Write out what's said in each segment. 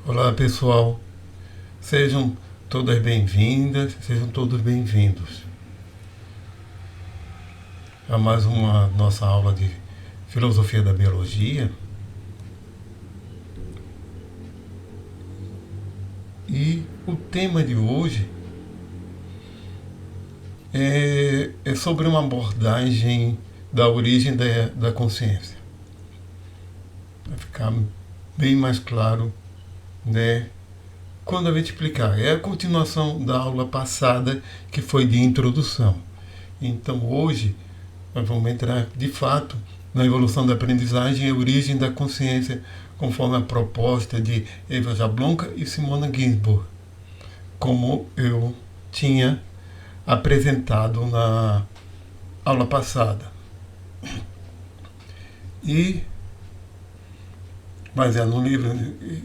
Olá pessoal, sejam todas bem-vindas, sejam todos bem-vindos a mais uma nossa aula de Filosofia da Biologia. E o tema de hoje é sobre uma abordagem da origem da consciência. Vai ficar bem mais claro, né, quando a gente explicar. É a continuação da aula passada, que foi de introdução. Então hoje nós vamos entrar de fato na evolução da aprendizagem e a origem da consciência, conforme a proposta de Eva Jablonka e Simona Ginsburg, como eu tinha apresentado na aula passada. E baseado no livro,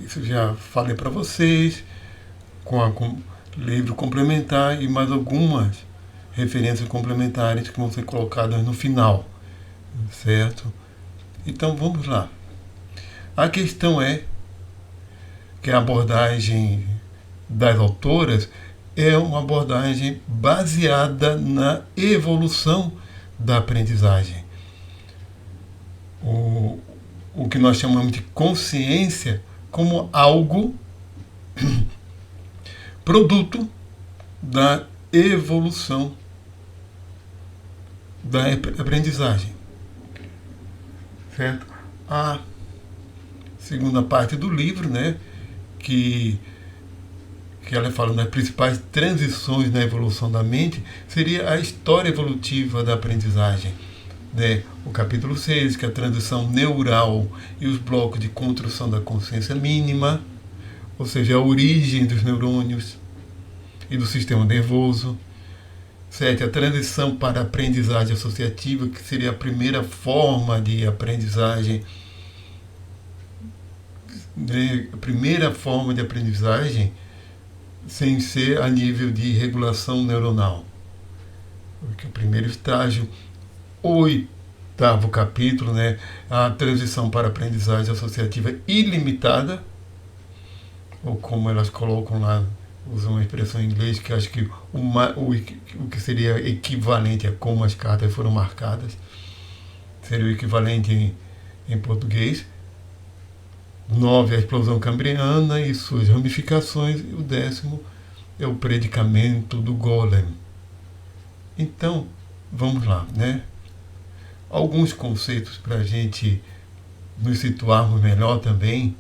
isso já falei para vocês, com livro complementar e mais algumas referências complementares que vão ser colocadas no final, certo? Então vamos lá. A questão é que a abordagem das autoras é uma abordagem baseada na evolução da aprendizagem. O que nós chamamos de consciência como algo produto da evolução da aprendizagem. Certo? A segunda parte do livro, né, que ela fala das principais transições na evolução da mente, seria a história evolutiva da aprendizagem. Né? O capítulo 6, que é a transição neural e os blocos de construção da consciência mínima, ou seja, a origem dos neurônios e do sistema nervoso. 7. A transição para a aprendizagem associativa, que seria a primeira forma de aprendizagem. A primeira forma de aprendizagem sem ser a nível de regulação neuronal. Porque o primeiro estágio, o oitavo capítulo, né, a transição para a aprendizagem associativa ilimitada, ou como elas colocam lá, usam uma expressão em inglês que acho que o que seria equivalente a como as cartas foram marcadas, seria o equivalente em português. 9, a explosão cambriana e suas ramificações, e o 10º é o predicamento do Golem. Então, vamos lá, né? Alguns conceitos para a gente nos situarmos melhor também,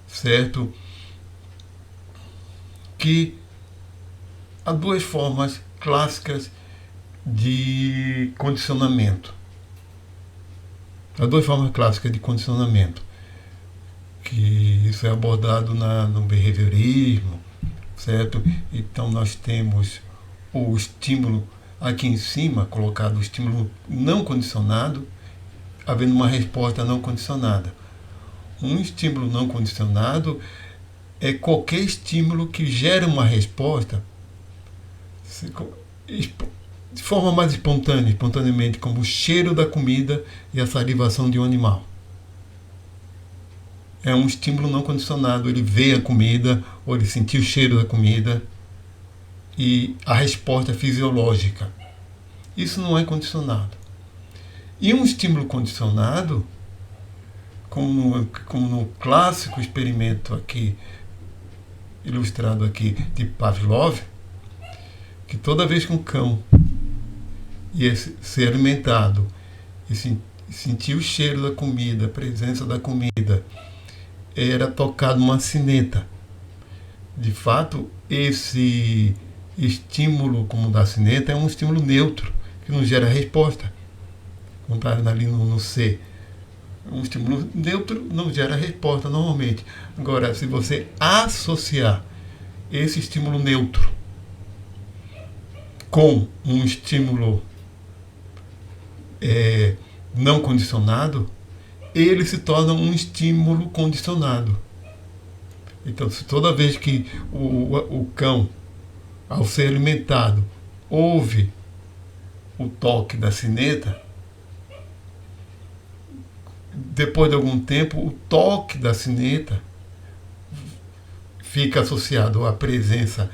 certo? Que há duas formas clássicas de condicionamento. Há duas formas clássicas de condicionamento, que isso é abordado no behaviorismo, certo? Então nós temos o estímulo aqui em cima, colocado o estímulo não condicionado, havendo uma resposta não condicionada. Um estímulo não condicionado é qualquer estímulo que gera uma resposta de forma mais espontaneamente, como o cheiro da comida e a salivação de um animal. É um estímulo não condicionado, ele vê a comida, ou ele sentiu o cheiro da comida, e a resposta fisiológica. Isso não é condicionado. E um estímulo condicionado, como no clássico experimento aqui, ilustrado aqui, de Pavlov, que toda vez que um cão ia ser alimentado e sentir o cheiro da comida, a presença da comida, era tocado uma sineta. De fato, esse estímulo, como da sineta, é um estímulo neutro, que não gera resposta. Contrário ali no C. Um estímulo neutro não gera resposta normalmente. Agora, se você associar esse estímulo neutro com um estímulo não condicionado, ele se torna um estímulo condicionado. Então, se toda vez que o cão, ao ser alimentado, ouve o toque da sineta, depois de algum tempo, o toque da sineta fica associado à presença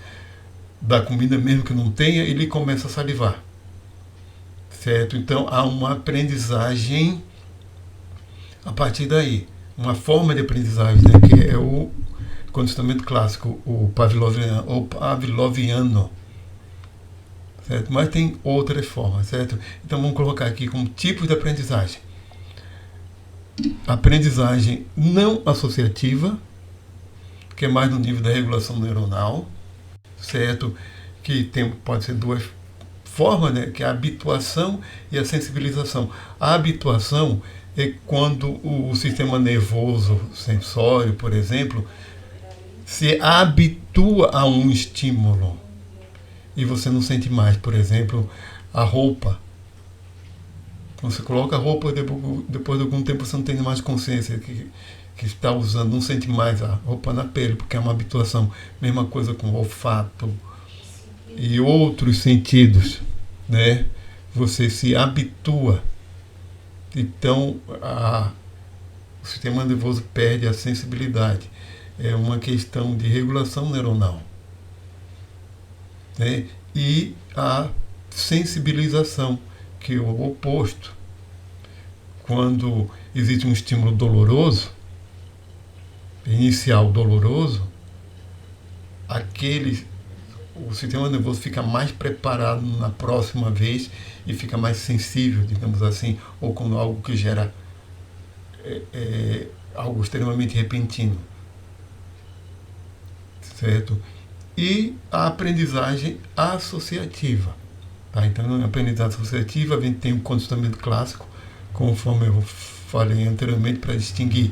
da comida, mesmo que não tenha, ele começa a salivar. Certo? Então há uma aprendizagem a partir daí. Uma forma de aprendizagem, né, que é o condicionamento clássico, o pavloviano. Certo? Mas tem outras formas, certo? Então vamos colocar aqui como tipos de aprendizagem. Aprendizagem não associativa, que é mais no nível da regulação neuronal, certo? Que pode ser duas formas, né? Que é a habituação e a sensibilização. A habituação é quando o sistema nervoso sensório, por exemplo, se habitua a um estímulo e você não sente mais, por exemplo, a roupa. Quando você coloca a roupa, depois de algum tempo você não tem mais consciência que está usando, não sente mais a roupa na pele, porque é uma habituação. Mesma coisa com o olfato e outros sentidos, né? Você se habitua. Então, o sistema nervoso perde a sensibilidade. É uma questão de regulação neuronal. Né? E a sensibilização, que é o oposto. Quando existe um estímulo doloroso, inicial doloroso, o sistema nervoso fica mais preparado na próxima vez e fica mais sensível, digamos assim, ou com algo que gera algo extremamente repentino. Certo? E a aprendizagem associativa. Tá? Então, na aprendizagem associativa, a gente tem o condicionamento clássico, conforme eu falei anteriormente, para distinguir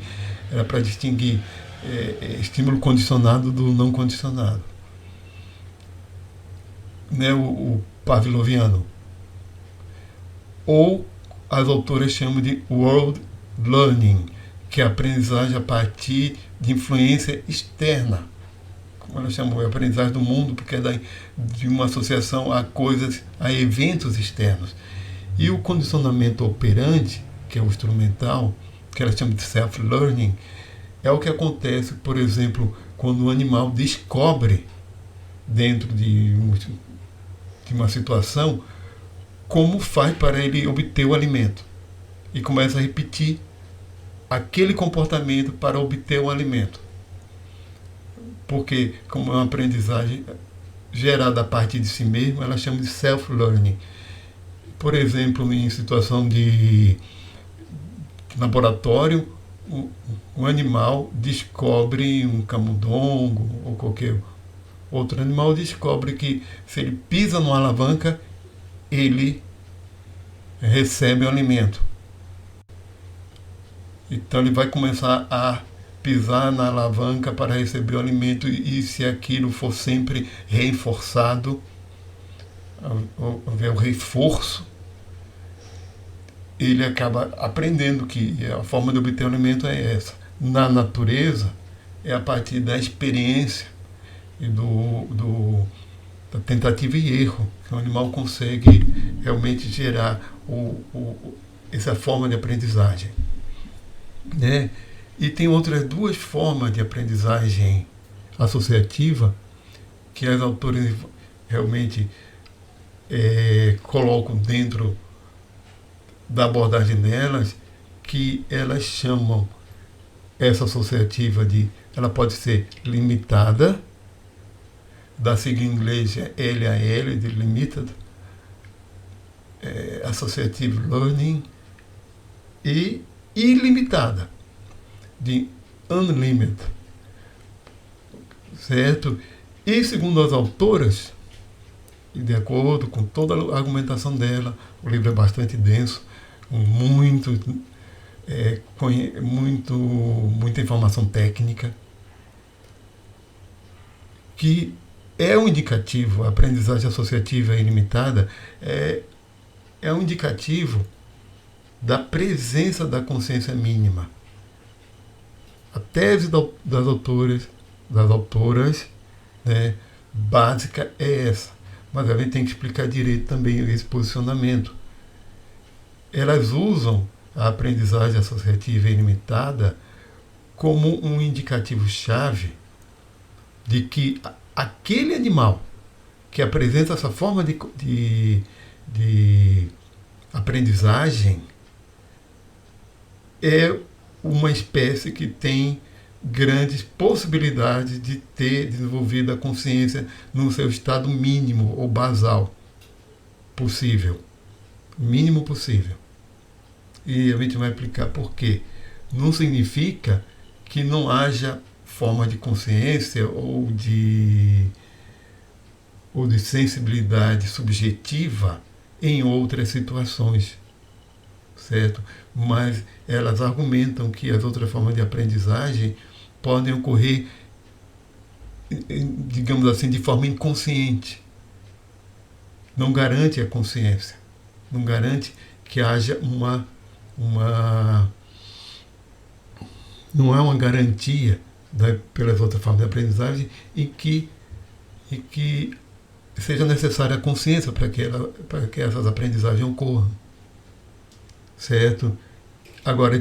estímulo condicionado do não condicionado. Né, o pavloviano. Ou as autoras chamam de world learning, que é a aprendizagem a partir de influência externa. Como elas chamam, é a aprendizagem do mundo, porque é de uma associação a coisas, a eventos externos. E o condicionamento operante, que é o instrumental, que elas chamam de self-learning, é o que acontece, por exemplo, quando o animal descobre, dentro de uma situação, como faz para ele obter o alimento. E começa a repetir aquele comportamento para obter o alimento. Porque, como é uma aprendizagem gerada a partir de si mesmo, ela chama de self-learning. Por exemplo, em situação de laboratório, um animal descobre, um camundongo ou qualquer outro animal descobre que se ele pisa numa alavanca, ele recebe o alimento. Então ele vai começar a pisar na alavanca para receber o alimento, e se aquilo for sempre reforçado, houver o reforço, ele acaba aprendendo que a forma de obter o alimento é essa. Na natureza, é a partir da experiência e da tentativa e erro que o animal consegue realmente gerar essa forma de aprendizagem. Né? E tem outras duas formas de aprendizagem associativa que as autores realmente colocam dentro da abordagem delas, que elas chamam essa associativa ela pode ser limitada, da sigla em inglês é LAL, de Limited, Associative Learning, e ilimitada, de Unlimited. Certo? E segundo as autoras, e de acordo com toda a argumentação dela, o livro é bastante denso, com muita informação técnica, que é um indicativo, a aprendizagem associativa ilimitada é um indicativo da presença da consciência mínima. A tese das autoras, né, básica é essa, mas a gente tem que explicar direito também esse posicionamento. Elas usam a aprendizagem associativa ilimitada como um indicativo-chave de que aquele animal que apresenta essa forma de aprendizagem é uma espécie que tem grandes possibilidades de ter desenvolvido a consciência no seu estado mínimo ou basal possível. Mínimo possível. E a gente vai explicar por quê. Não significa que não haja forma de consciência ou de sensibilidade subjetiva em outras situações, certo? Mas elas argumentam que as outras formas de aprendizagem podem ocorrer, digamos assim, de forma inconsciente. Não garante a consciência. Não garante que haja não é uma garantia, né, pelas outras formas de aprendizagem em que seja necessária a consciência para que essas aprendizagens ocorram. Certo? Agora,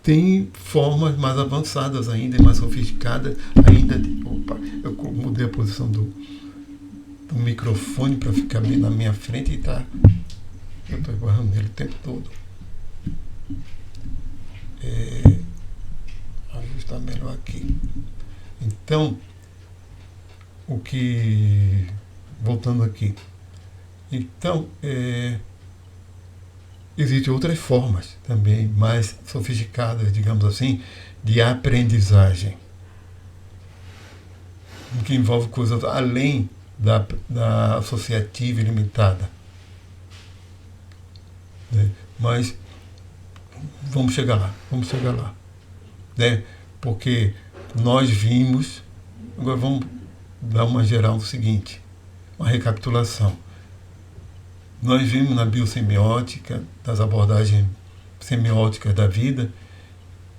tem formas mais avançadas ainda, mais sofisticadas ainda. Opa, eu mudei a posição do microfone para ficar bem na minha frente e eu estou agarrando ele o tempo todo. Ajustar melhor aqui. Então, voltando aqui. Então, existem outras formas também mais sofisticadas, digamos assim, de aprendizagem, que envolve coisas além da associativa e limitada. Mas vamos chegar lá. Né? Porque nós vimos, agora vamos dar uma geral do seguinte, uma recapitulação. Nós vimos na biosemiótica, das abordagens semióticas da vida,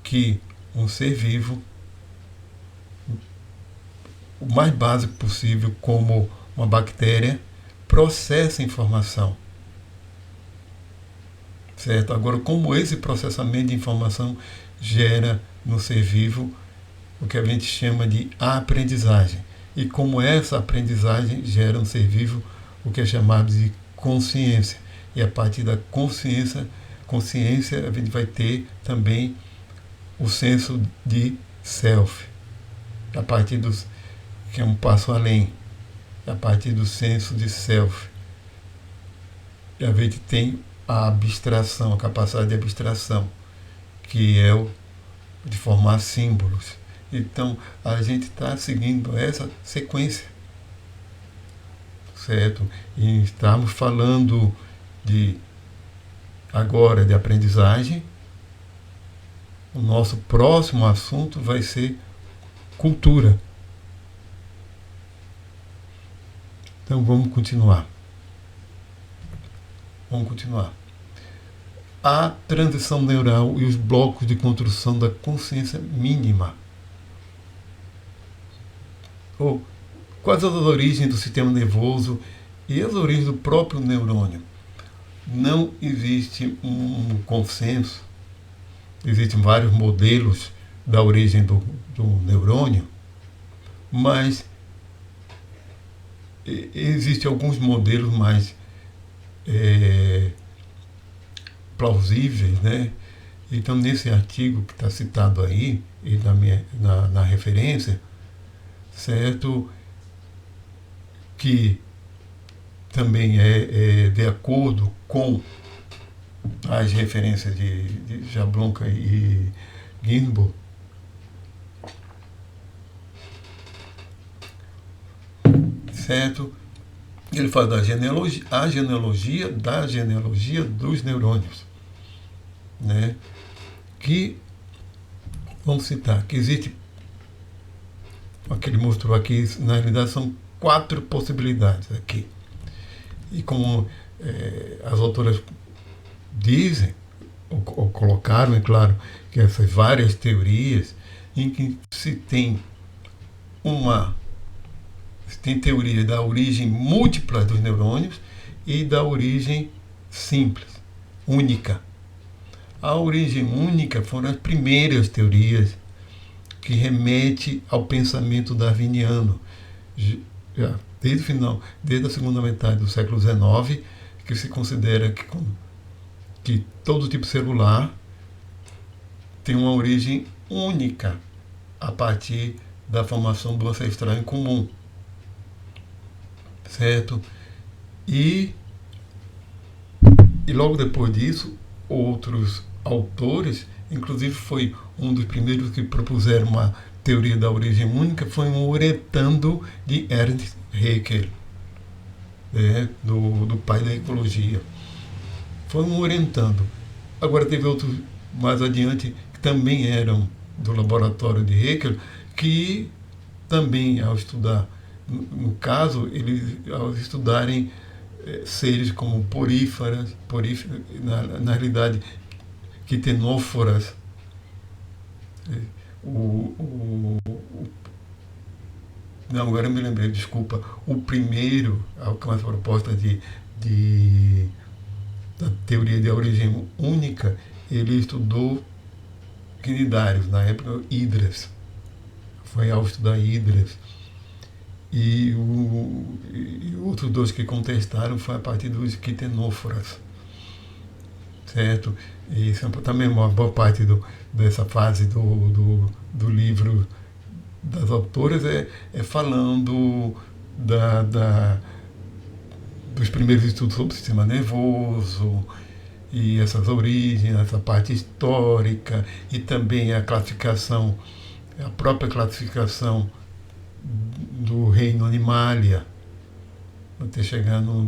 que um ser vivo, o mais básico possível, como uma bactéria, processa informação. Certo? Agora, como esse processamento de informação gera no ser vivo o que a gente chama de aprendizagem. E como essa aprendizagem gera no ser vivo o que é chamado de consciência. E a partir da consciência, a gente vai ter também o senso de self. A partir que é um passo além. A partir do senso de self. E a gente tem a abstração, a capacidade de abstração, que é de formar símbolos. Então, a gente está seguindo essa sequência, certo? E estamos falando agora de aprendizagem. O nosso próximo assunto vai ser cultura. Então, vamos continuar. A transição neural e os blocos de construção da consciência mínima. Quais as origens do sistema nervoso e as origens do próprio neurônio? Não existe um consenso. Existem vários modelos da origem do neurônio, mas existem alguns modelos mais plausíveis, né? Então, nesse artigo que está citado aí, e na referência, certo, que também é de acordo com as referências de Jablonka e Ginsburg, certo? Ele fala da genealogia dos neurônios, né? Que, vamos citar, que existe, o que ele mostrou aqui, na realidade são 4 possibilidades aqui. E como as autoras dizem, ou colocaram, é claro, que essas várias teorias, em que se tem teoria da origem múltipla dos neurônios e da origem simples, única. A origem única foram as primeiras teorias que remete ao pensamento darwiniano. Já desde o final, desde a segunda metade do século XIX, que se considera que todo tipo celular tem uma origem única a partir da formação do ancestral em comum, certo? E logo depois disso, outros autores, inclusive foi um dos primeiros que propuseram uma teoria da origem única, foi um uretando de Ernst Haeckel, do pai da ecologia. Foi um orientando. Agora teve outros mais adiante que também eram do laboratório de Haeckel, que também ao estudar, no caso, eles ao estudarem seres como poríferas, na realidade, quitenóforas, não, agora eu me lembrei, desculpa. O primeiro, com essa proposta da teoria de origem única, ele estudou quinidários, na época hidras. Foi ao estudar hidras. E outros dois que contestaram foi a partir dos quitenóforas. Certo? E isso também uma boa parte dessa fase do livro das autoras é falando dos primeiros estudos sobre o sistema nervoso e essas origens, essa parte histórica e também a classificação, a própria classificação do reino Animalia, até chegar no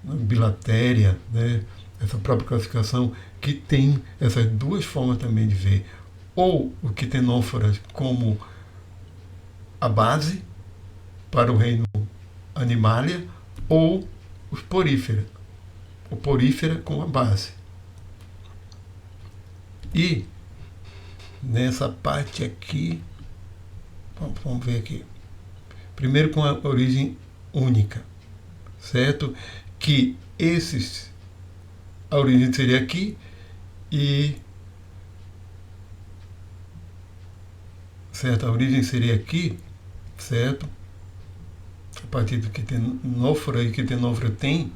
Bilatéria, né? Essa própria classificação que tem essas duas formas também de ver, ou o quitenóforas como a base para o reino Animalia, ou os poríferos, o porífera como a base. E nessa parte aqui, vamos ver aqui, primeiro com a origem única, certo? Que a origem seria aqui certo? A origem seria aqui, certo? A partir do quitenófora, e quitenófora tem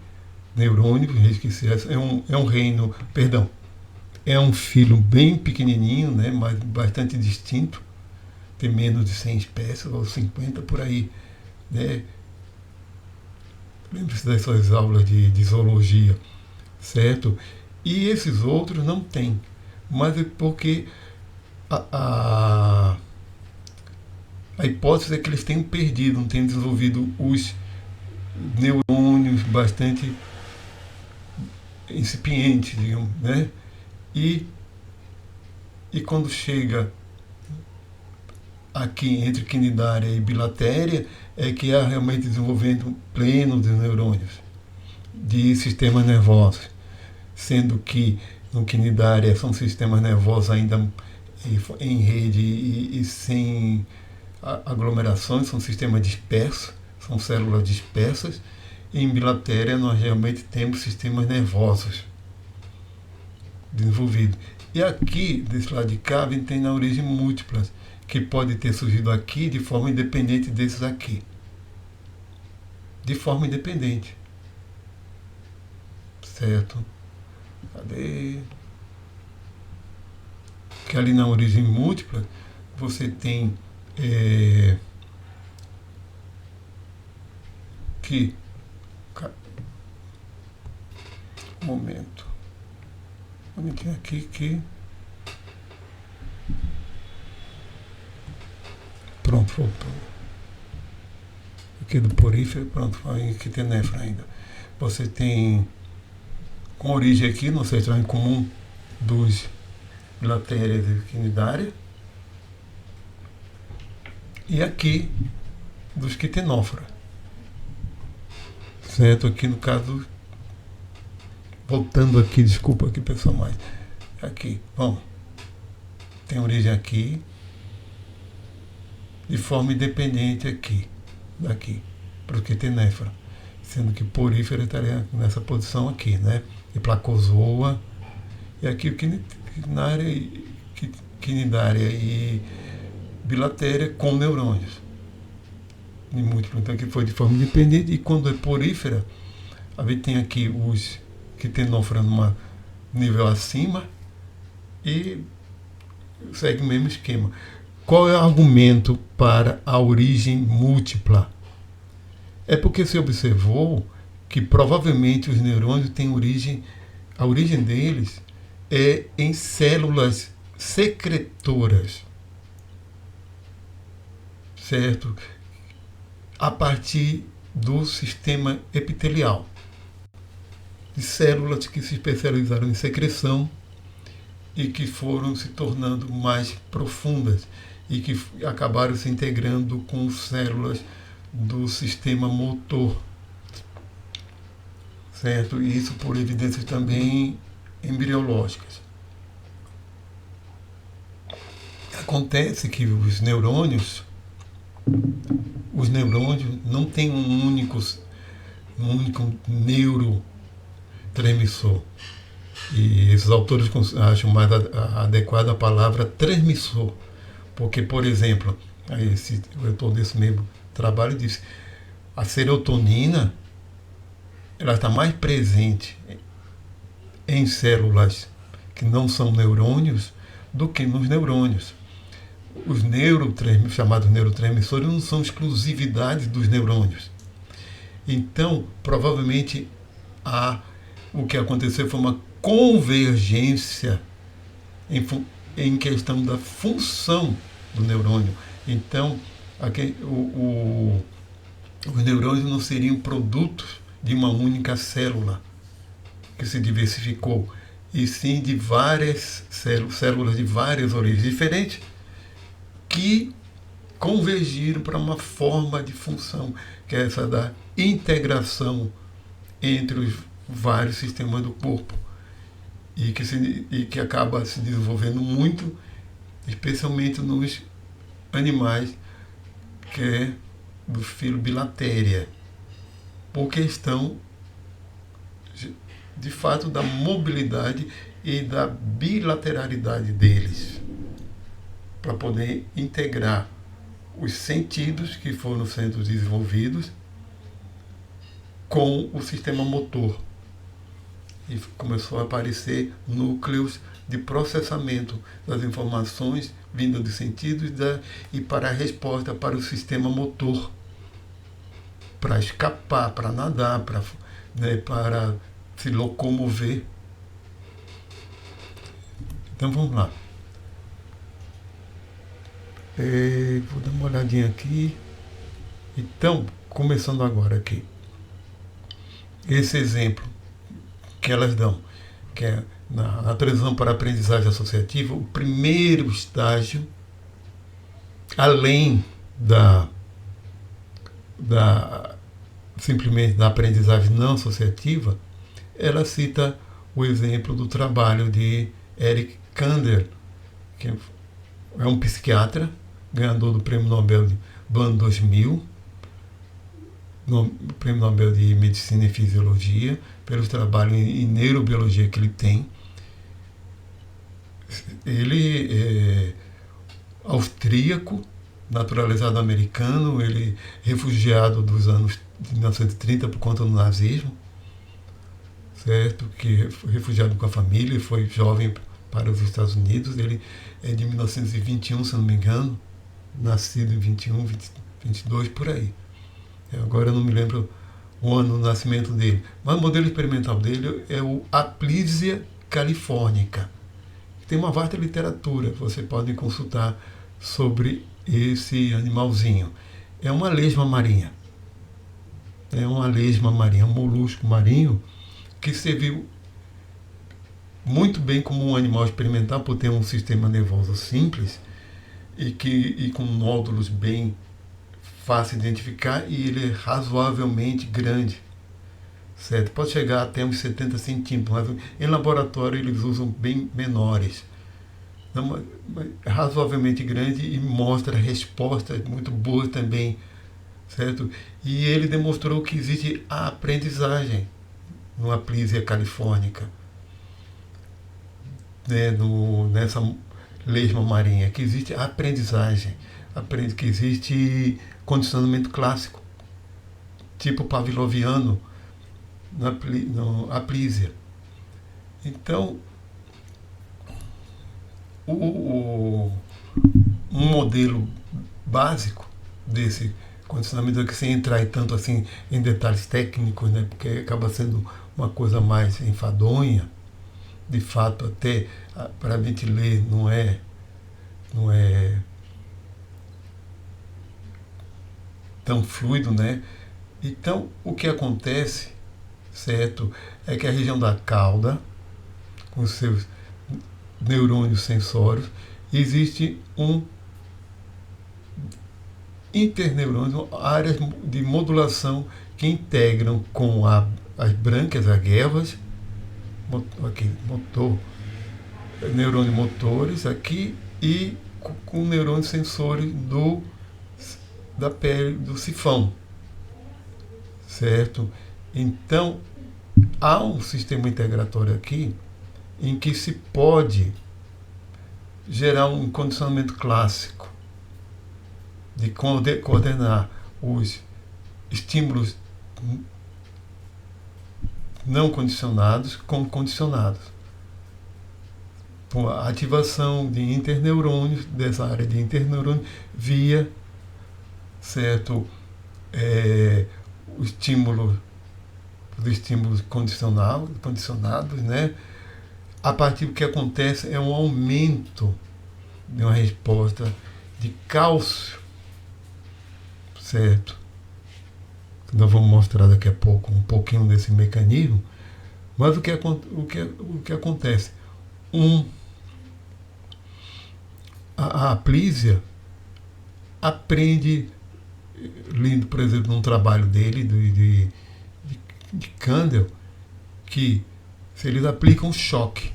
neurônio, esqueci, é um reino, perdão, é um filo bem pequenininho, né? Mas bastante distinto, tem menos de 100 espécies, ou 50 por aí, né? Lembre-se das suas aulas de zoologia, certo? E esses outros não têm, mas é porque a hipótese é que eles tenham perdido, não tenham desenvolvido os neurônios bastante incipientes, digamos, né? E quando chega aqui entre quinidária e bilatéria, é que há realmente desenvolvimento pleno dos neurônios, de sistemas nervosos, sendo que no quinidária são sistemas nervosos ainda em rede e sem aglomerações, são sistemas dispersos, são células dispersas, e em bilatéria nós realmente temos sistemas nervosos desenvolvidos. E aqui, desse lado de cá, a gente tem na origem múltiplas, que pode ter surgido aqui de forma independente desses aqui. De forma independente. Certo? Cadê? Que ali na origem múltipla você tem que um momento. Onde tem aqui que pronto, voltou. Aqui do porífero, pronto, aqui tem nefra ainda. Você tem com origem aqui no ancestral em comum dos bilatérias e quinidária, e aqui dos quitenófora. Certo? Aqui no caso, voltando aqui, desculpa aqui pessoal, mas aqui, bom, tem origem aqui, de forma independente aqui, daqui, para o quitenófora, sendo que porífera estaria nessa posição aqui, né? E placozoa, e aqui o quinidária e bilatéria com neurônios. De múltiplo, então que foi de forma independente, e quando é porífera, a gente tem aqui os que tenofram num nível acima e segue o mesmo esquema. Qual é o argumento para a origem múltipla? É porque se observou que provavelmente os neurônios têm origem, a origem deles é em células secretoras, certo? A partir do sistema epitelial, de células que se especializaram em secreção e que foram se tornando mais profundas e que acabaram se integrando com células do sistema motor, certo? E isso por evidências também embriológicas. Acontece que os neurônios não têm um único neurotransmissor. E esses autores acham mais adequada a palavra transmissor. Porque, por exemplo, o autor desse mesmo trabalho disse, a serotonina ela está mais presente em células que não são neurônios do que nos neurônios. Os chamados neurotransmissores não são exclusividade dos neurônios. Então, provavelmente, o que aconteceu foi uma convergência em questão da função do neurônio. Então, os neurônios não seriam produtos de uma única célula que se diversificou, e sim de várias células de várias origens diferentes que convergiram para uma forma de função, que é essa da integração entre os vários sistemas do corpo, e que acaba se desenvolvendo muito, especialmente nos animais, que é do filo bilatéria, por questão de fato da mobilidade e da bilateralidade deles, para poder integrar os sentidos que foram sendo desenvolvidos com o sistema motor. E começou a aparecer núcleos de processamento das informações vindas dos sentidos e para a resposta para o sistema motor, para escapar, para nadar, para se locomover. Então vamos lá. Vou dar uma olhadinha aqui. Então, começando agora aqui. Esse exemplo que elas dão, que é na transição para a aprendizagem associativa, o primeiro estágio, além simplesmente da aprendizagem não associativa, ela cita o exemplo do trabalho de Eric Kandel, que é um psiquiatra, ganhador do Prêmio Nobel do ano 2000, Prêmio Nobel de Medicina e Fisiologia, pelos trabalhos em neurobiologia que ele tem. Ele é austríaco, naturalizado americano, ele refugiado dos anos de 1930 por conta do nazismo, certo? Que foi refugiado com a família e foi jovem para os Estados Unidos. Ele é de 1921, se não me engano, nascido em 21, 22, por aí. Agora eu não me lembro o ano do nascimento dele. Mas o modelo experimental dele é o Aplysia californica. Tem uma vasta literatura, você pode consultar sobre esse animalzinho. É uma lesma marinha. É uma lesma marinha, um molusco marinho que serviu muito bem como um animal experimental por ter um sistema nervoso simples e com nódulos bem fácil de identificar, e ele é razoavelmente grande, certo? Pode chegar até uns 70 centímetros, mas em laboratório eles usam bem menores. Então, é razoavelmente grande e mostra respostas muito boas também, certo? E ele demonstrou que existe a aprendizagem no Aplysia californica, né? Nessa lesma marinha, que existe a aprendizagem. aprende que existe condicionamento clássico, tipo pavloviano, na aplísia. Então, um modelo básico desse condicionamento, que sem entrar em tanto assim em detalhes técnicos, né, porque acaba sendo uma coisa mais enfadonha, de fato até para a gente ler não é tão fluido, né? Então o que acontece, certo, é que a região da cauda, com os seus neurônios sensórios, existe um interneurônios, áreas de modulação que integram com as brânquias, as guelvas, aqui, neurônios motores aqui, e com neurônios sensores da pele, do sifão, certo? Então, há um sistema integratório aqui em que se pode gerar um condicionamento clássico de coordenar os estímulos não condicionados com condicionados. Com a ativação de interneurônios, dessa área de interneurônios, via, certo, os estímulos condicionados, né? A partir do que acontece é um aumento de uma resposta de cálcio, certo? Nós vamos mostrar daqui a pouco um pouquinho desse mecanismo, mas o que acontece? A aplísia aprende, lendo, por exemplo, num trabalho dele, de Kandel, que se eles aplicam choque,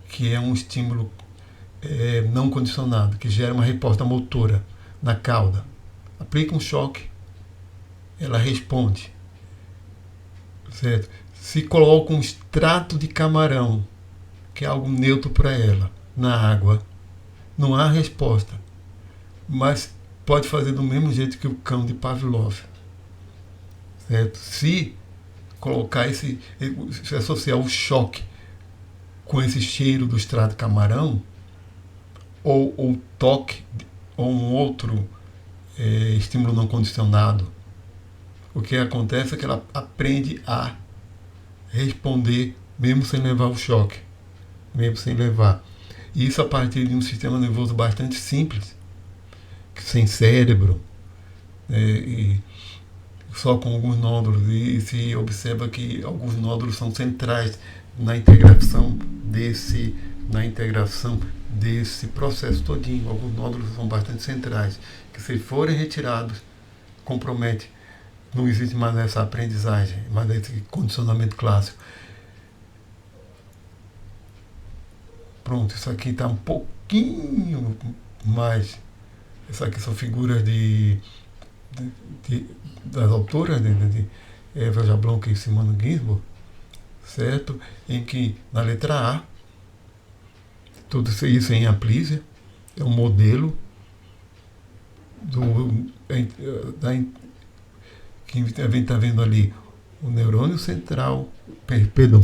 que é um estímulo não condicionado, que gera uma resposta motora na cauda, aplica um choque, ela responde, certo? Se coloca um extrato de camarão, que é algo neutro para ela, na água, não há resposta, mas pode fazer do mesmo jeito que o cão de Pavlov, certo? Se colocar se associar o choque com esse cheiro do extrato de camarão, ou o toque, ou um outro estímulo não condicionado, o que acontece é que ela aprende a responder mesmo sem levar o choque, mesmo sem levar. E isso a partir de um sistema nervoso bastante simples, sem cérebro, e só com alguns nódulos, e se observa que alguns nódulos são centrais na integração desse processo todinho. Alguns nódulos são bastante centrais, que se forem retirados, compromete. Não existe mais essa aprendizagem, mais esse condicionamento clássico. Pronto, isso aqui está um pouquinho mais. Isso aqui são figuras das autoras, de Eva Jablonka e Simone Ginsburg, certo? Em que, na letra A, tudo isso em aplísia, é um modelo que a gente está vendo ali o neurônio central,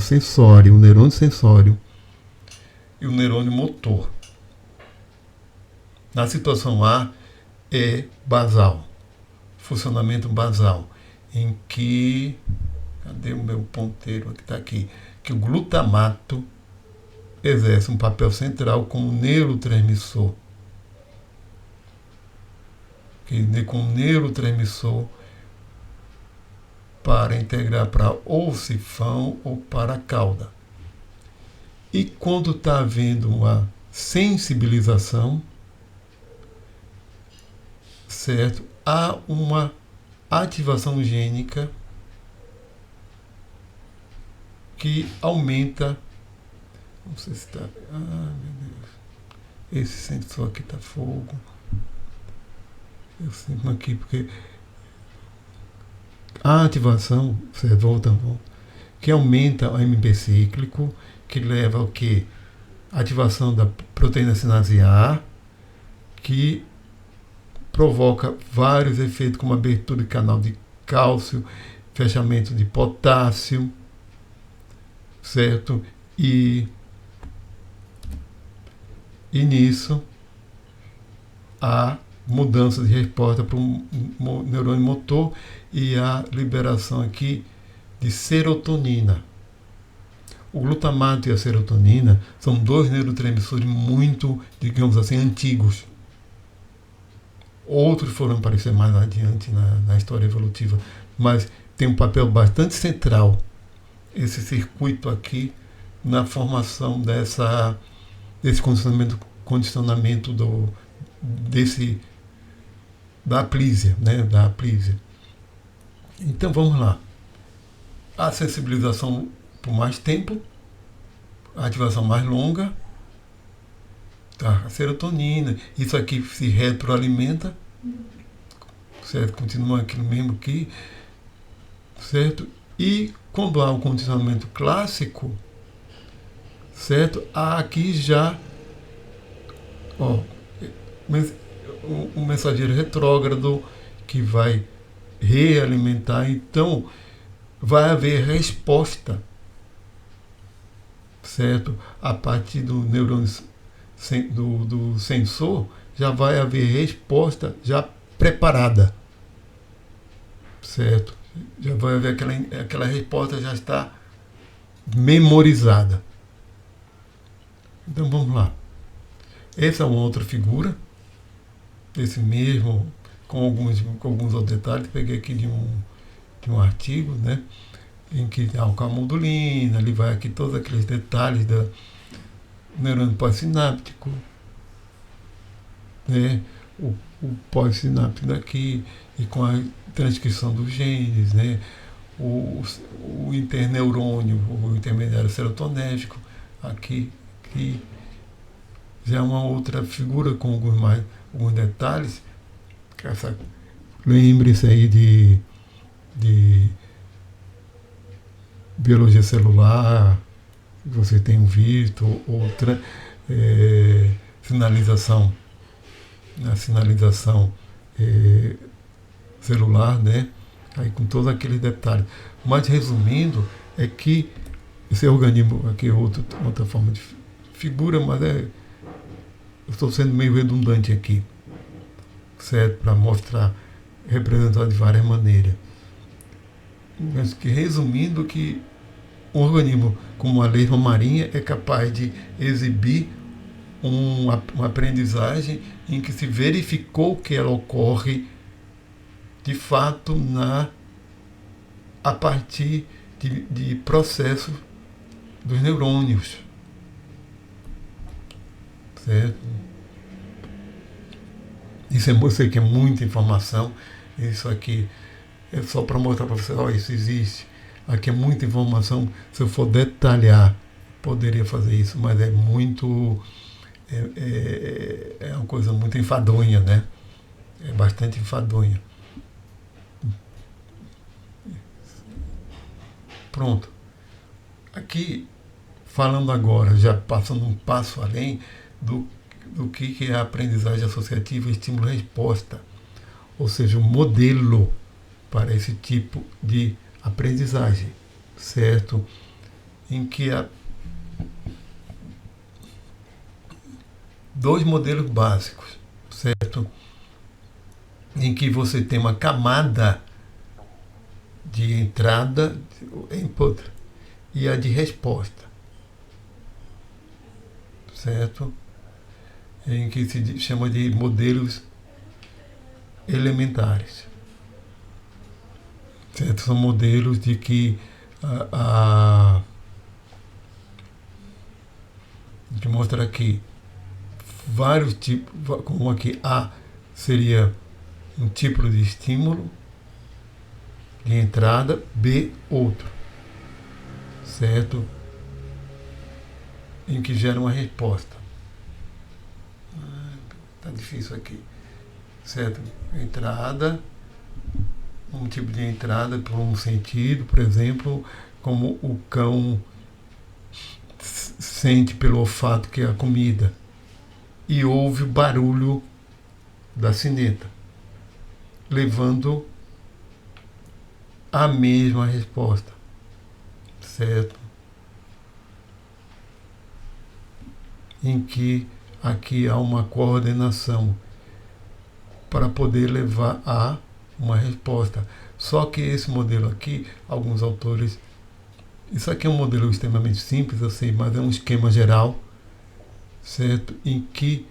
sensório, o neurônio sensório e o neurônio motor. Na situação A é basal, funcionamento basal, em que, cadê o meu ponteiro que está aqui? Que o glutamato exerce um papel central como neurotransmissor. Com neurotransmissor para integrar para ou sifão ou para a cauda. E quando está havendo uma sensibilização, certo, há uma ativação gênica que aumenta. Não sei se está. Ah, meu Deus. Esse sensor aqui está fogo. Eu sinto aqui porque a ativação, certo, voltando, que aumenta o AMP cíclico, que leva ao que? Ativação da proteína sinase A, que provoca vários efeitos, como abertura de canal de cálcio, fechamento de potássio, certo? E nisso a mudança de resposta para um neurônio motor e a liberação aqui de serotonina. O glutamato e a serotonina são dois neurotransmissores muito, digamos assim, antigos. Outros foram aparecer mais adiante na história evolutiva, mas tem um papel bastante central esse circuito aqui na formação desse condicionamento da aplísia, né? Da aplísia. Então vamos lá. A sensibilização por mais tempo, a ativação mais longa, tá? A serotonina, isso aqui se retroalimenta, certo? Continua aquilo mesmo aqui, certo? E quando há um condicionamento clássico, certo? Há aqui já um mensageiro retrógrado que vai realimentar, então vai haver resposta, certo? A partir do neurônio do sensor, já vai haver resposta já preparada, certo? Já vai haver aquela resposta já está memorizada. Então vamos lá. Essa é uma outra figura, esse mesmo, com alguns outros detalhes, peguei aqui de um artigo, né, em que há o camundulina, ali vai aqui todos aqueles detalhes do neurônio pós-sináptico, né, o pós-sináptico daqui, e com a transcrição dos genes, né, o interneurônio, o intermediário serotonético, aqui já é uma outra figura com alguns detalhes. Lembre-se aí de biologia celular, você tem visto, outra sinalização, a sinalização celular, né? Aí com todos aqueles detalhes. Mas resumindo, é que esse organismo, aqui é outra forma de figura, mas eu estou sendo meio redundante aqui, certo? Para mostrar, representar de várias maneiras. Mas que resumindo, que um organismo como a lesma marinha é capaz de exibir uma aprendizagem em que se verificou que ela ocorre de fato a partir de processos dos neurônios, certo? Isso eu sei que é muita informação, isso aqui é só para mostrar para você, isso existe. Aqui é muita informação, se eu for detalhar, poderia fazer isso, mas é muito, é uma coisa muito enfadonha, né? É bastante enfadonha. Pronto. Aqui, falando agora, já passando um passo além do que é a aprendizagem associativa estímulo-resposta, ou seja, um modelo para esse tipo de aprendizagem, certo? Em que há dois modelos básicos, certo? Em que você tem uma camada de entrada, input, e a de resposta, certo? Em que se chama de modelos elementares, certo? São modelos de que que mostra aqui vários tipos, como aqui A seria um tipo de estímulo de entrada, B outro, certo? Em que gera uma resposta. Tá difícil aqui, certo? Entrada, um tipo de entrada por um sentido, por exemplo, como o cão sente pelo olfato que é a comida e ouve o barulho da sineta, levando a mesma resposta, certo? Em que aqui há uma coordenação para poder levar a uma resposta. Só que esse modelo aqui, alguns autores... Isso aqui é um modelo extremamente simples, eu sei, mas é um esquema geral, certo? Em que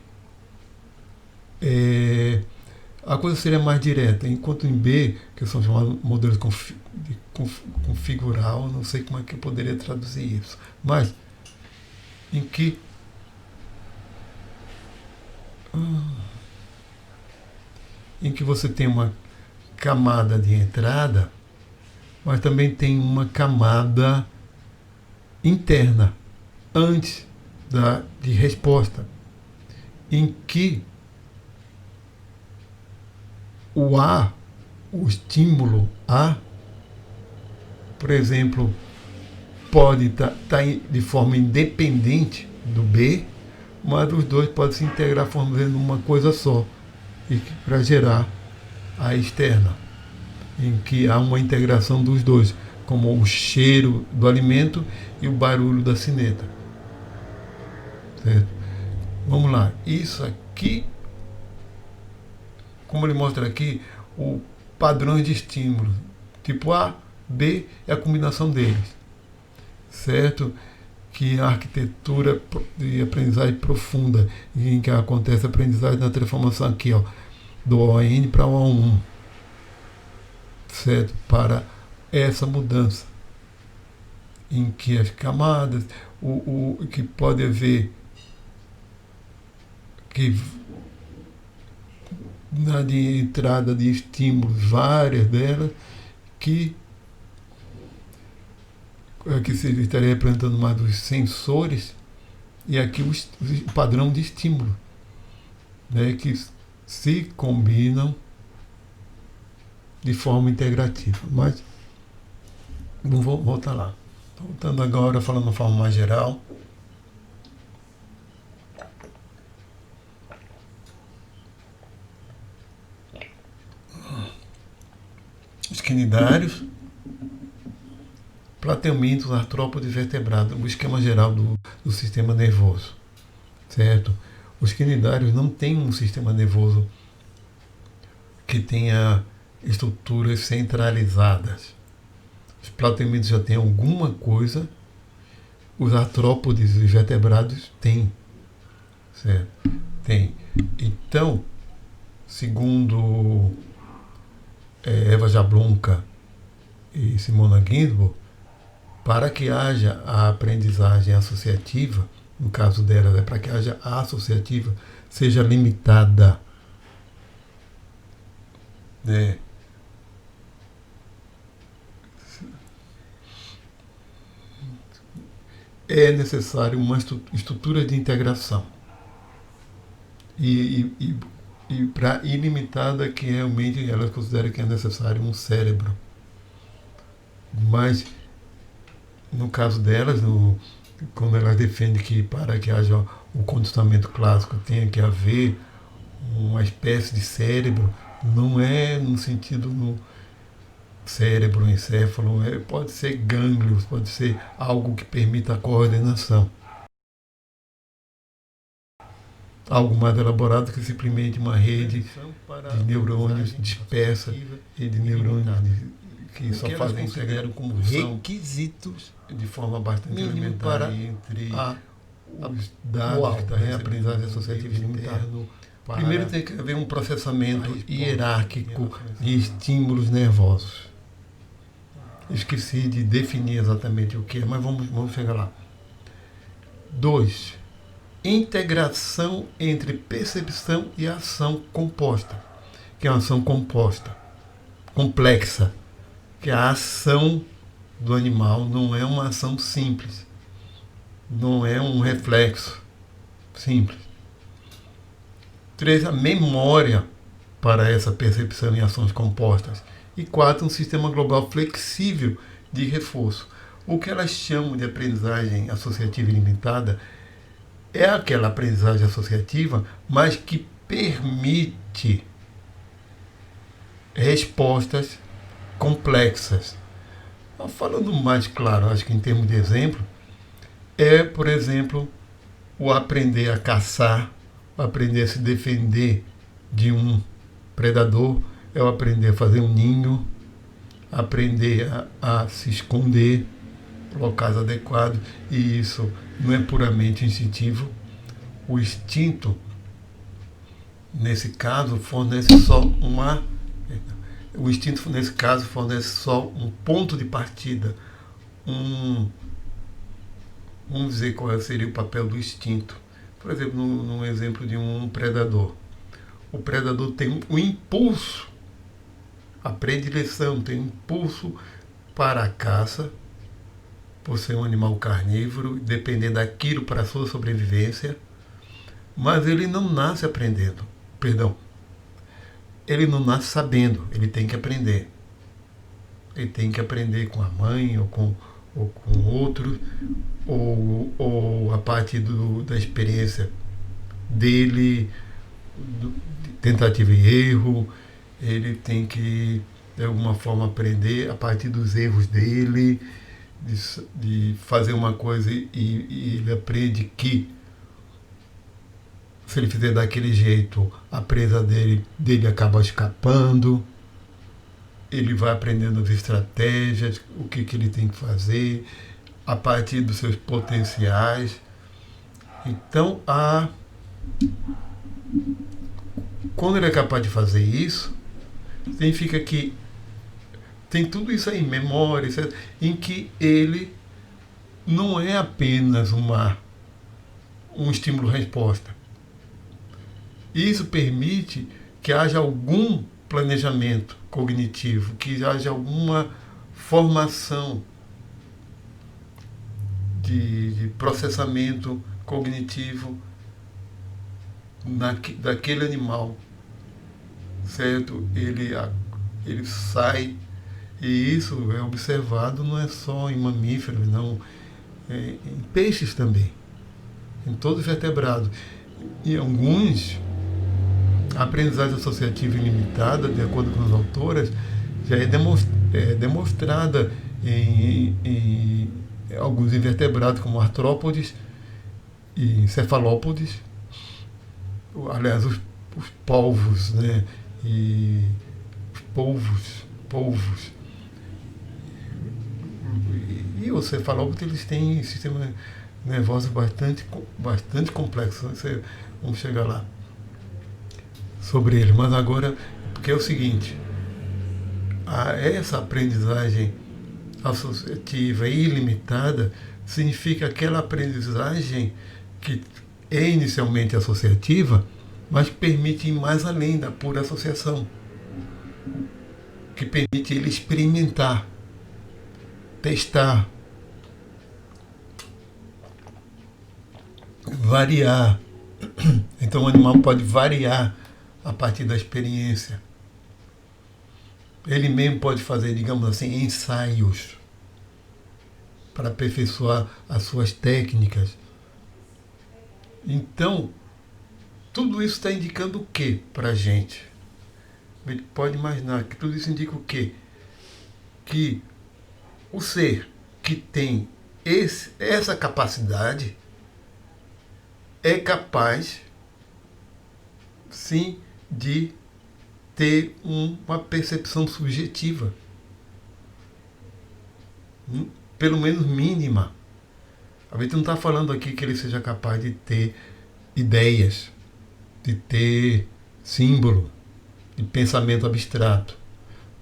a coisa seria mais direta, enquanto em B, que são chamados modelos configural, não sei como é que eu poderia traduzir isso, mas em que você tem uma camada de entrada, mas também tem uma camada interna antes de resposta, em que o A, o estímulo A, por exemplo, pode estar de forma independente do B, mas os dois podem se integrar formando uma coisa só, e para gerar a externa, em que há uma integração dos dois, como o cheiro do alimento e o barulho da sineta. Certo? Vamos lá. Isso aqui, como ele mostra aqui, o padrões de estímulo. Tipo A, B é a combinação deles. Certo? Que a arquitetura de aprendizagem profunda, em que acontece a aprendizagem na transformação aqui, ó, do ON para o O1. Certo? Para essa mudança, em que as camadas, que pode haver, que na de entrada de estímulos, várias delas, que se estaria representando mais os sensores, e aqui o padrão de estímulo, né, que se combinam de forma integrativa. Mas não vou voltar lá. Voltando agora, falando de uma forma mais geral. Os quinidários, plateumintos, artrópodes e vertebrados, o esquema geral do sistema nervoso, certo? Os quinidários não têm um sistema nervoso que tenha estruturas centralizadas. Os plateumintos já têm alguma coisa, os artrópodes e vertebrados têm, certo? Tem. Então, segundo Eva Jablonka e Simona Ginsburg, para que haja a aprendizagem associativa, no caso delas é para que haja a associativa, seja limitada, né? É necessário uma estrutura de integração. E para ilimitada, que realmente elas consideram que é necessário um cérebro. Mas, no caso delas, quando elas defendem que para que haja o condicionamento clássico tenha que haver uma espécie de cérebro, não é no sentido no cérebro, encéfalo, pode ser gânglios, pode ser algo que permita a coordenação. Algo mais elaborado que simplesmente uma rede de neurônios dispersa e de neurônios que só fazem como requisitos de forma bastante elementar entre os dados da reaprendizagem associativa interno. Primeiro tem que haver um processamento hierárquico de estímulos nervosos. Esqueci de definir exatamente o que é, mas vamos chegar lá. 2. Integração entre percepção e ação composta, que é uma ação composta, complexa, que a ação do animal não é uma ação simples, não é um reflexo simples. 3. A memória para essa percepção e ações compostas. E 4. Um sistema global flexível de reforço. O que elas chamam de aprendizagem associativa ilimitada é aquela aprendizagem associativa, mas que permite respostas complexas. Falando mais claro, acho que em termos de exemplo, por exemplo, o aprender a caçar, o aprender a se defender de um predador, é o aprender a fazer um ninho, aprender a se esconder em locais adequados, e isso não é puramente instintivo. O instinto, nesse caso, fornece só um ponto de partida. Vamos dizer qual seria o papel do instinto. Por exemplo, num exemplo de um predador. O predador tem um impulso, a predileção, tem um impulso para a caça, por ser um animal carnívoro, depender daquilo para a sua sobrevivência, mas ele não nasce aprendendo. Ele não nasce sabendo, ele tem que aprender. Ele tem que aprender com a mãe ou com outros, ou a partir da experiência dele, tentativa e erro. Ele tem que, de alguma forma, aprender a partir dos erros dele, de fazer uma coisa e ele aprende que, se ele fizer daquele jeito, a presa dele acaba escapando. Ele vai aprendendo as estratégias, o que ele tem que fazer, a partir dos seus potenciais. Então, quando ele é capaz de fazer isso, significa que tem tudo isso aí, memória, etc., em que ele não é apenas um estímulo-resposta. Isso permite que haja algum planejamento cognitivo, que haja alguma formação de processamento cognitivo daquele animal, certo? Ele sai, e isso é observado não é só em mamíferos, não, em peixes também, em todos os vertebrados. Em alguns, a aprendizagem associativa ilimitada, de acordo com as autoras, já é demonstrada em alguns invertebrados, como artrópodes e cefalópodes. Aliás, os polvos, né? E os polvos. E os cefalópodes, eles têm sistema nervoso bastante complexo. Vamos chegar lá sobre ele. Mas agora, porque é o seguinte, essa aprendizagem associativa e ilimitada significa aquela aprendizagem que é inicialmente associativa, mas que permite ir mais além da pura associação, que permite ele experimentar, testar, variar. Então o animal pode variar a partir da experiência. Ele mesmo pode fazer, digamos assim, ensaios para aperfeiçoar as suas técnicas. Então, tudo isso está indicando o que para a gente? A gente pode imaginar que tudo isso indica o quê? Que o ser que tem essa capacidade é capaz, sim, de ter uma percepção subjetiva, pelo menos mínima. A gente não está falando aqui que ele seja capaz de ter ideias, de ter símbolo, de pensamento abstrato,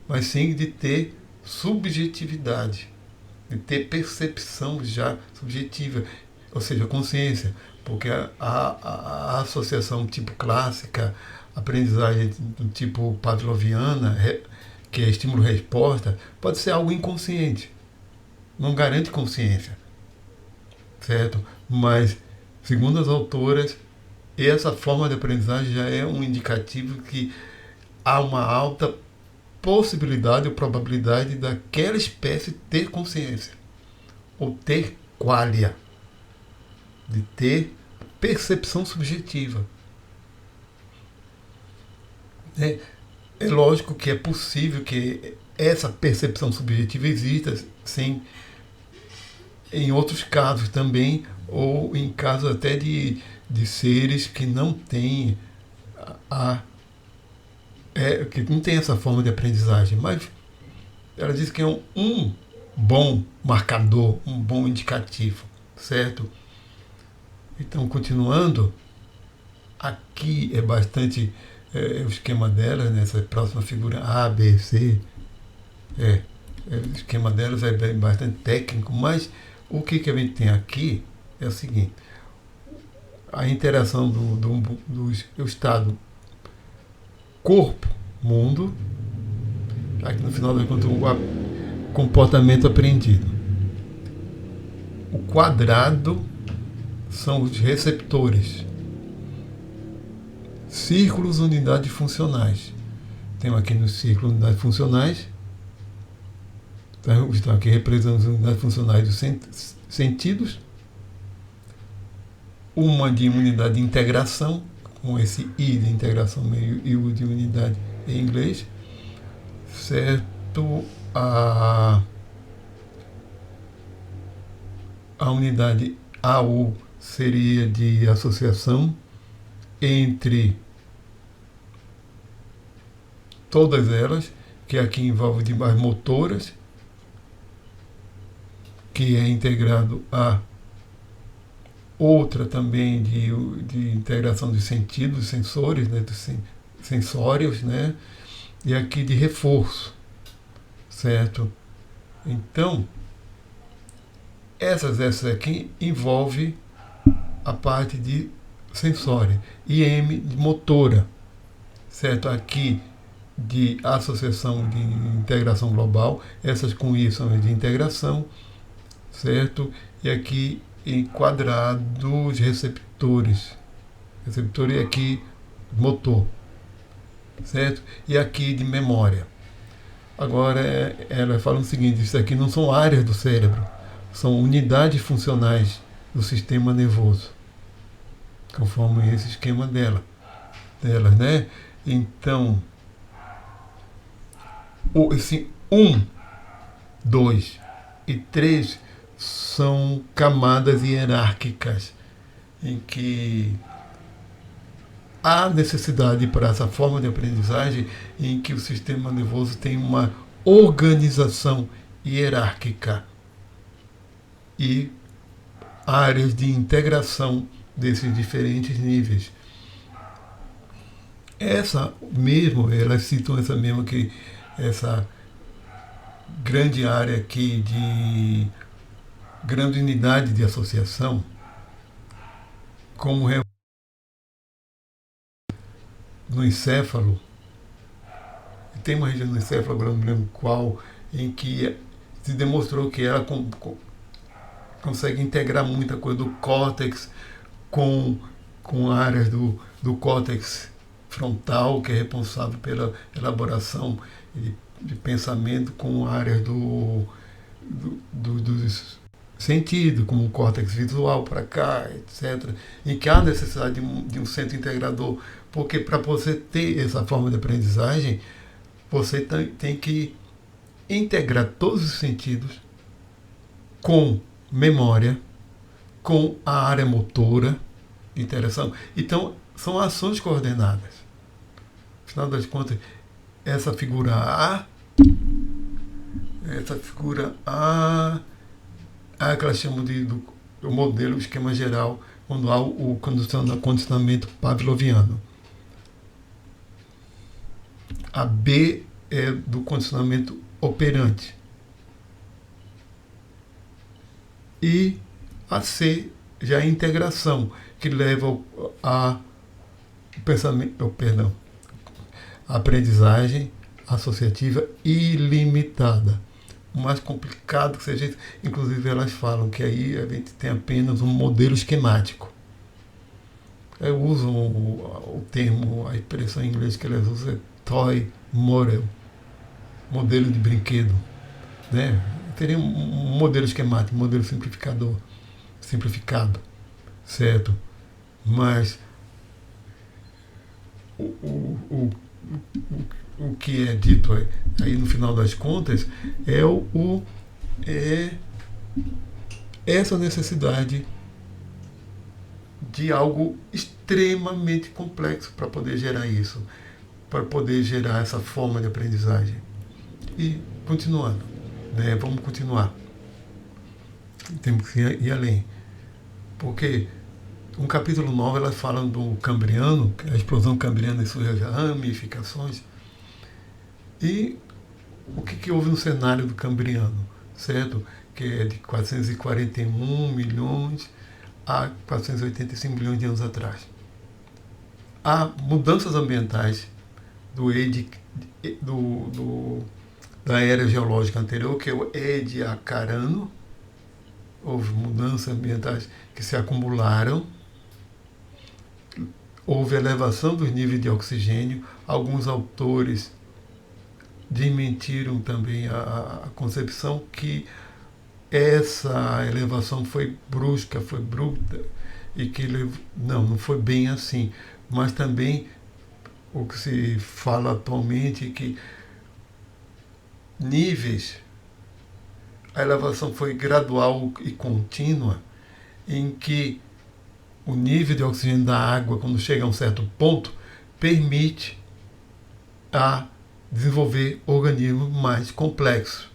mas sim de ter subjetividade, de ter percepção já subjetiva, ou seja, consciência, porque a associação tipo clássica, aprendizagem do tipo pavloviana, que é estímulo-resposta, pode ser algo inconsciente, não garante consciência, certo? Mas, segundo as autoras, essa forma de aprendizagem já é um indicativo que há uma alta possibilidade ou probabilidade daquela espécie ter consciência, ou ter qualia, de ter percepção subjetiva. né? É lógico que é possível que essa percepção subjetiva exista, sim, em outros casos também, ou em casos até de seres que não têm a, que não tem essa forma de aprendizagem. Mas ela diz que é um bom marcador, um bom indicativo, certo? Então, continuando, aqui é bastante o esquema dela, nessa próxima figura A, B, C, é, o esquema delas é bastante técnico, mas o que a gente tem aqui é o seguinte: a interação do estado corpo-mundo, aqui no final das contas, o comportamento aprendido. O quadrado são os receptores. Círculos, unidades funcionais. Temos aqui no círculo unidades funcionais. Estão aqui representando as unidades funcionais dos sentidos. Uma de unidade de integração, com esse I de integração meio e o de unidade em inglês. Certo? A unidade AU seria de associação entre todas elas, que aqui envolve demais motoras, que é integrado a outra também de integração de sentidos, sensores, né, dos sensórios, né, e aqui de reforço, certo? Então, essas aqui envolve a parte de sensória, e M de motora, certo? Aqui de associação de integração global, essas com I são de integração, certo? E aqui enquadrados receptores, receptor e aqui motor, certo? E aqui de memória. Agora ela fala o seguinte: isso aqui não são áreas do cérebro, são unidades funcionais do sistema nervoso, conforme esse esquema delas, né? Então, esse 1, 2 e 3 são camadas hierárquicas em que há necessidade para essa forma de aprendizagem em que o sistema nervoso tem uma organização hierárquica e áreas de integração desses diferentes níveis. Essa mesmo, elas citam essa mesmo que essa grande área aqui de grande unidade de associação, como no encéfalo, tem uma região no encéfalo, agora não me lembro qual, em que se demonstrou que ela consegue integrar muita coisa do córtex com áreas do córtex frontal, que é responsável pela elaboração de pensamento, com áreas dos sentidos, como o córtex visual para cá, etc. Em que há necessidade de um centro integrador, porque para você ter essa forma de aprendizagem, você tem que integrar todos os sentidos com memória, com a área motora de interação. Então, são ações coordenadas. Afinal das contas, essa figura A que elas chamam do modelo, o esquema geral, quando há o condicionamento pavloviano. A B é do condicionamento operante. E a C já é a integração, que leva a aprendizagem associativa ilimitada. O mais complicado que seja, inclusive elas falam que aí a gente tem apenas um modelo esquemático. Eu uso o termo, a expressão em inglês que elas usam é toy model, modelo de brinquedo, né? Teria um modelo esquemático, um modelo simplificado, certo? Mas o que é dito aí no final das contas é essa necessidade de algo extremamente complexo para poder gerar isso, para poder gerar essa forma de aprendizagem. E continuando, né? Vamos continuar. Temos que ir além. Porque no capítulo 9 ela fala do Cambriano, a explosão cambriana e suas ramificações. E o que houve no cenário do Cambriano, certo? Que é de 441 milhões a 485 milhões de anos atrás. Há mudanças ambientais da era geológica anterior, que é o Ediacarano. Houve mudanças ambientais que se acumularam. Houve elevação dos níveis de oxigênio. Alguns autores desmentiram também a concepção que essa elevação foi brusca, foi bruta, e que não foi bem assim. Mas também o que se fala atualmente é que a elevação foi gradual e contínua, em que o nível de oxigênio da água, quando chega a um certo ponto, permite a desenvolver organismos mais complexos.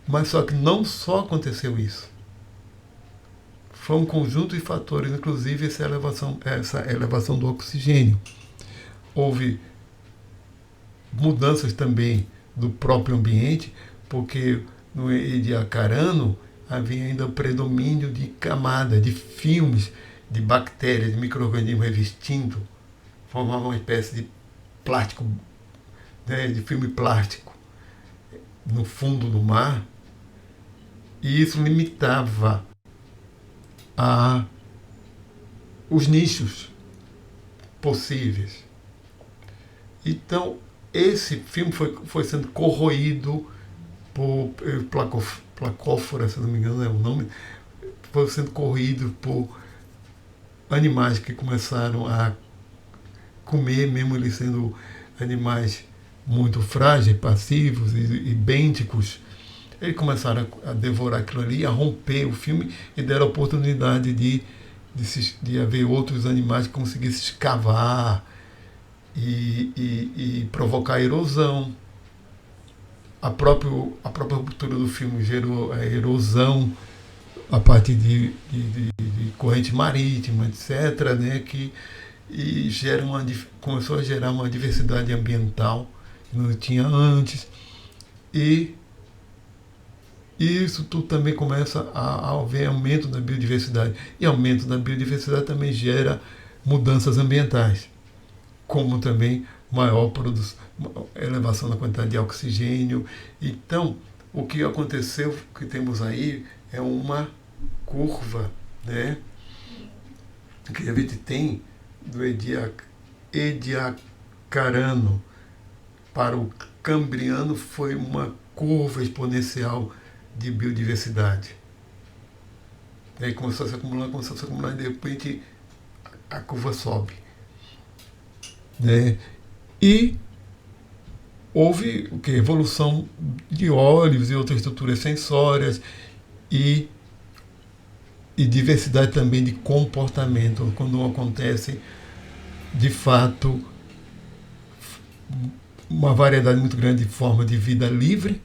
Mas só que não só aconteceu isso. Foi um conjunto de fatores, inclusive essa elevação do oxigênio. Houve mudanças também do próprio ambiente, porque no Ediacarano havia ainda o predomínio de camadas, de filmes, de bactérias, de micro-organismos revestindo, formavam uma espécie de plástico, né, de filme plástico no fundo do mar, e isso limitava os nichos possíveis. Então, esse filme foi sendo corroído por placófora, se não me engano é o nome, foi sendo corroído por animais que começaram a comer, mesmo eles sendo animais muito frágeis, passivos e bênticos. Eles começaram a devorar aquilo ali, a romper o filme e deram a oportunidade de haver outros animais que conseguissem escavar e provocar erosão. A própria ruptura do filme gerou a erosão a partir de corrente marítima, etc., né, e começou a gerar uma diversidade ambiental que não tinha antes. E isso tudo também começa a haver aumento da biodiversidade. E aumento da biodiversidade também gera mudanças ambientais, como também maior elevação da quantidade de oxigênio. Então, o que aconteceu, que temos aí, é uma curva, né, que a gente tem do Ediacarano para o Cambriano, foi uma curva exponencial de biodiversidade. Aí começou a se acumular, e de repente a curva sobe. Né? E houve evolução de óleos e outras estruturas sensórias e diversidade também de comportamento, quando acontece, de fato, uma variedade muito grande de formas de vida livre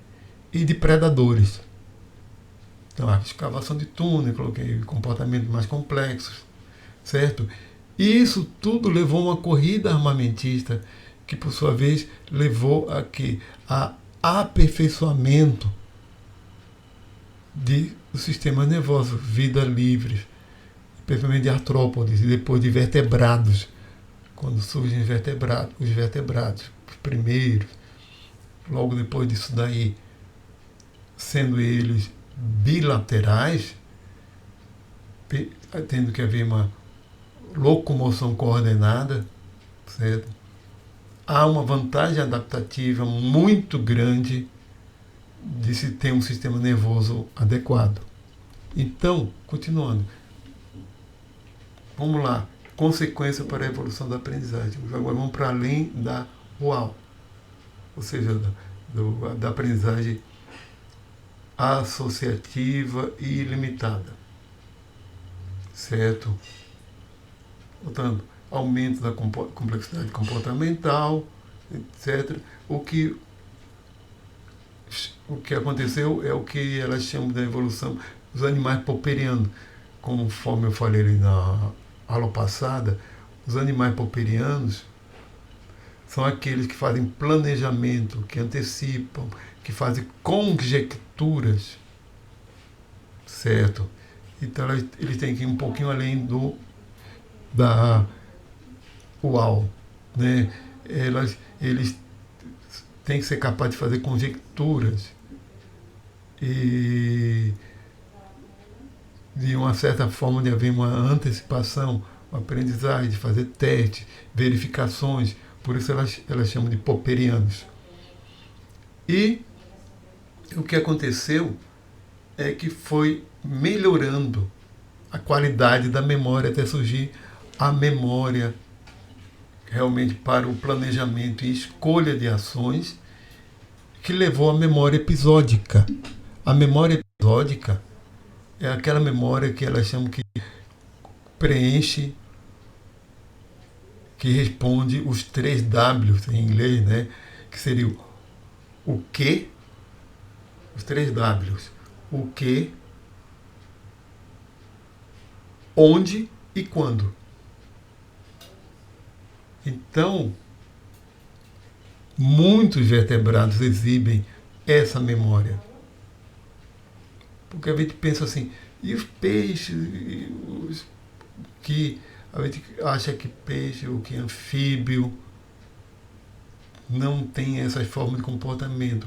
e de predadores. Então, a escavação de túnel, coloquei comportamentos mais complexos, certo? E isso tudo levou a uma corrida armamentista que, por sua vez, levou a aperfeiçoamento do sistema nervoso, vida livre, principalmente de artrópodes e depois de vertebrados, quando surgem os vertebrados, os primeiros, logo depois disso daí, sendo eles bilaterais, tendo que haver uma locomoção coordenada, certo? Há uma vantagem adaptativa muito grande de se ter um sistema nervoso adequado. Então, continuando, vamos lá, consequência para a evolução da aprendizagem. Agora vamos para além da UAU, ou seja, da aprendizagem associativa e ilimitada, certo? Portanto, aumento da complexidade comportamental, etc. O que aconteceu é o que elas chamam da evolução dos animais popperianos. Conforme eu falei na aula passada, os animais popperianos são aqueles que fazem planejamento, que antecipam, que fazem conjecturas, certo? Então eles têm que ir um pouquinho além da UAU, né? Eles têm que ser capazes de fazer conjecturas e de uma certa forma de haver uma antecipação, uma aprendizagem, de fazer testes, verificações. Por isso elas chamam de popperianos. E o que aconteceu é que foi melhorando a qualidade da memória até surgir a memória realmente para o planejamento e escolha de ações, que levou à memória episódica. A memória episódica é aquela memória que elas chamam que preenche, que responde os 3 Ws em inglês, né? Que seria o que, os 3 Ws, o que, onde e quando. Então, muitos vertebrados exibem essa memória. Porque a gente pensa assim, e os peixes, que a gente acha que peixe ou que anfíbio não tem essas formas de comportamento.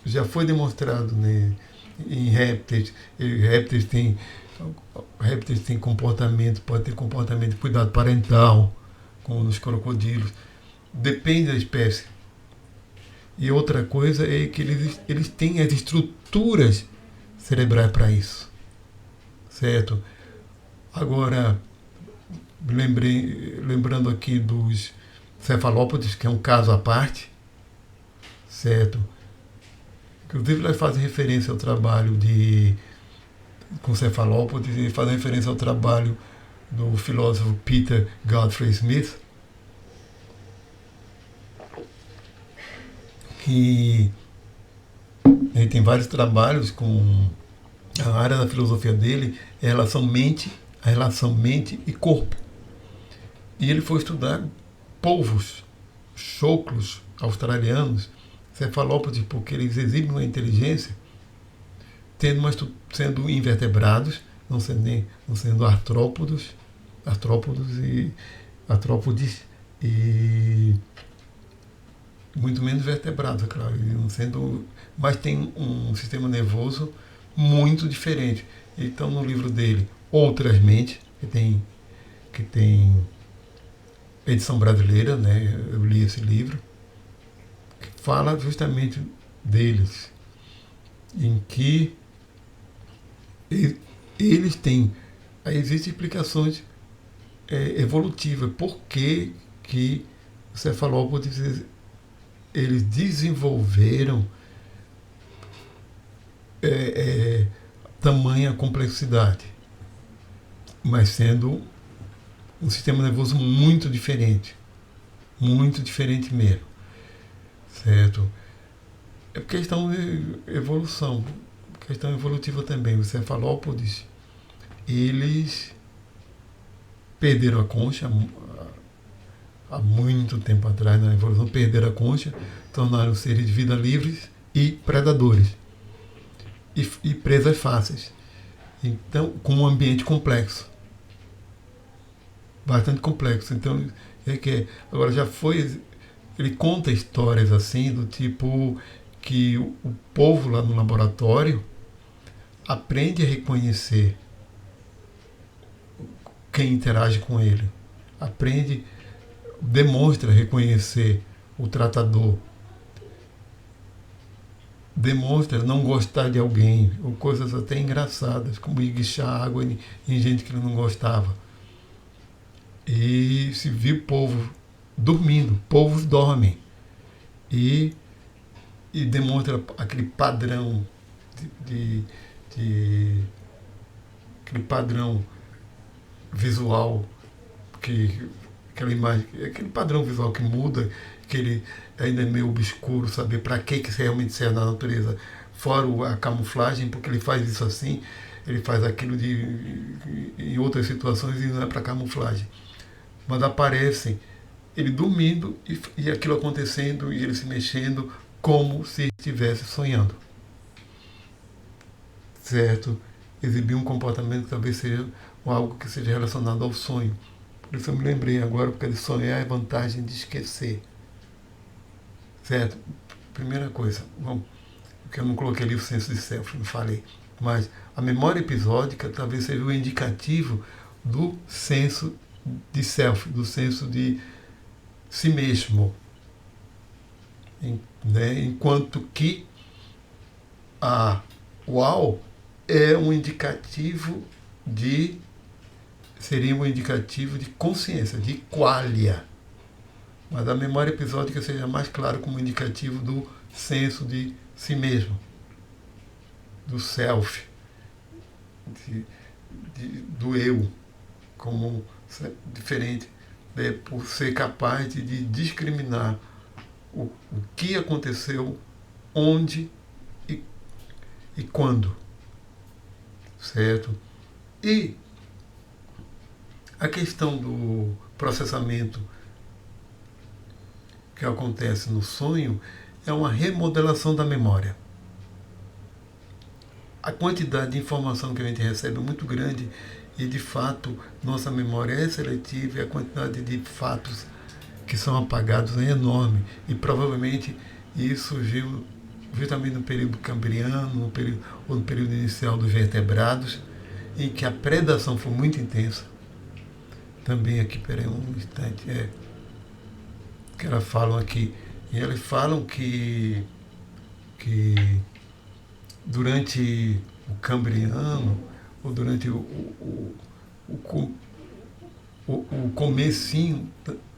Já foi demonstrado, né, em répteis, répteis têm comportamento, pode ter comportamento de cuidado parental, como nos crocodilos. Depende da espécie. E outra coisa é que eles têm as estruturas cerebrais para isso. Certo? Agora, lembrando aqui dos cefalópodes, que é um caso à parte, certo? Inclusive, elas fazem referência ao trabalho com cefalópodes e fazem referência ao trabalho do filósofo Peter Godfrey Smith, que ele tem vários trabalhos com a área da filosofia dele, é a relação mente e corpo. E ele foi estudar polvos, choclos australianos, cefalópodes, porque eles exibem uma inteligência, sendo invertebrados, não sendo artrópodes e muito menos vertebrados, é claro, mas tem um sistema nervoso muito diferente. Então, no livro dele, Outras Mentes, que tem edição brasileira, né? Eu li esse livro, que fala justamente deles, em que eles têm, existem explicações evolutivas, por que os cefalópodes eles desenvolveram tamanha complexidade, mas sendo um sistema nervoso muito diferente mesmo, certo? É questão de evolução, questão evolutiva também. Os cefalópodes, eles perderam a concha há muito tempo atrás, na evolução, perderam a concha, tornaram seres de vida livres e predadores. E presas fáceis. Então, com um ambiente complexo. Bastante complexo. Então, agora ele conta histórias assim, do tipo que o povo lá no laboratório aprende a reconhecer quem interage com ele. Demonstra reconhecer o tratador. Demonstra não gostar de alguém, ou coisas até engraçadas, como esguichar água em gente que ele não gostava. E se viu o povo dormindo, polvos dormem. E demonstra aquele padrão aquele padrão visual, aquela imagem, aquele padrão visual que muda, que ele ainda é meio obscuro, saber para que realmente serve na natureza, fora a camuflagem, porque ele faz isso assim, ele faz aquilo em outras situações e não é para camuflagem. Mas aparecem ele dormindo e aquilo acontecendo e ele se mexendo como se estivesse sonhando. Certo? Exibir um comportamento que talvez seja algo que seja relacionado ao sonho. Por isso eu me lembrei agora, porque de sonhar é vantagem de esquecer. Certo? Primeira coisa, bom, porque eu não coloquei ali o senso de self, não falei. Mas a memória episódica talvez seja o indicativo do senso de self, do senso de si mesmo. Né? Enquanto que a UAU é um indicativo seria um indicativo de consciência, de qualia. Mas a memória episódica seja mais claro como indicativo do senso de si mesmo, do self, do eu, como diferente, né, por ser capaz de discriminar o que aconteceu, onde e quando. Certo? E a questão do processamento que acontece no sonho é uma remodelação da memória. A quantidade de informação que a gente recebe é muito grande e, de fato, nossa memória é seletiva e a quantidade de fatos que são apagados é enorme. E, provavelmente, isso surgiu justamente no período cambriano, ou no período inicial dos vertebrados, em que a predação foi muito intensa. Também aqui, peraí um instante, que elas falam aqui, e elas falam que durante o cambriano, ou durante o comecinho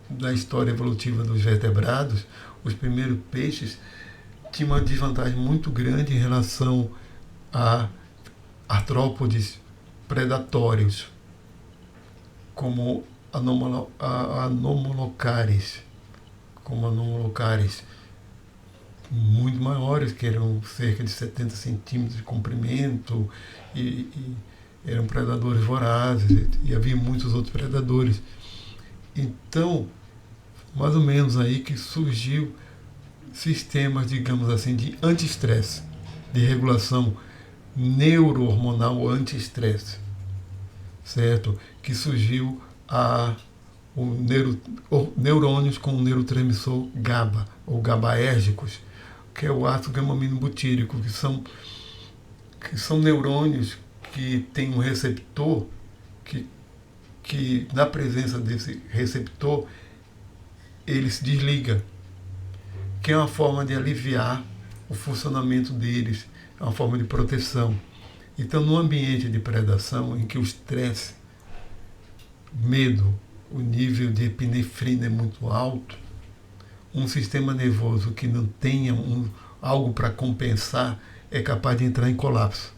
da história evolutiva dos vertebrados, os primeiros peixes tinham uma desvantagem muito grande em relação a artrópodes predatórios, como anomalocaris, muito maiores, que eram cerca de 70 centímetros de comprimento e eram predadores vorazes, e havia muitos outros predadores. Então, mais ou menos aí que surgiu sistemas, digamos assim, de anti-estresse, de regulação neurohormonal anti-estresse, certo? Que surgiu neurônios com o neurotransmissor GABA, ou GABAérgicos, que é o ácido gama-aminobutírico, que são neurônios que têm um receptor que na presença desse receptor ele se desliga, que é uma forma de aliviar o funcionamento deles, é uma forma de proteção. Então, no ambiente de predação, em que o estresse, medo, o nível de epinefrina é muito alto, um sistema nervoso que não tenha algo para compensar é capaz de entrar em colapso,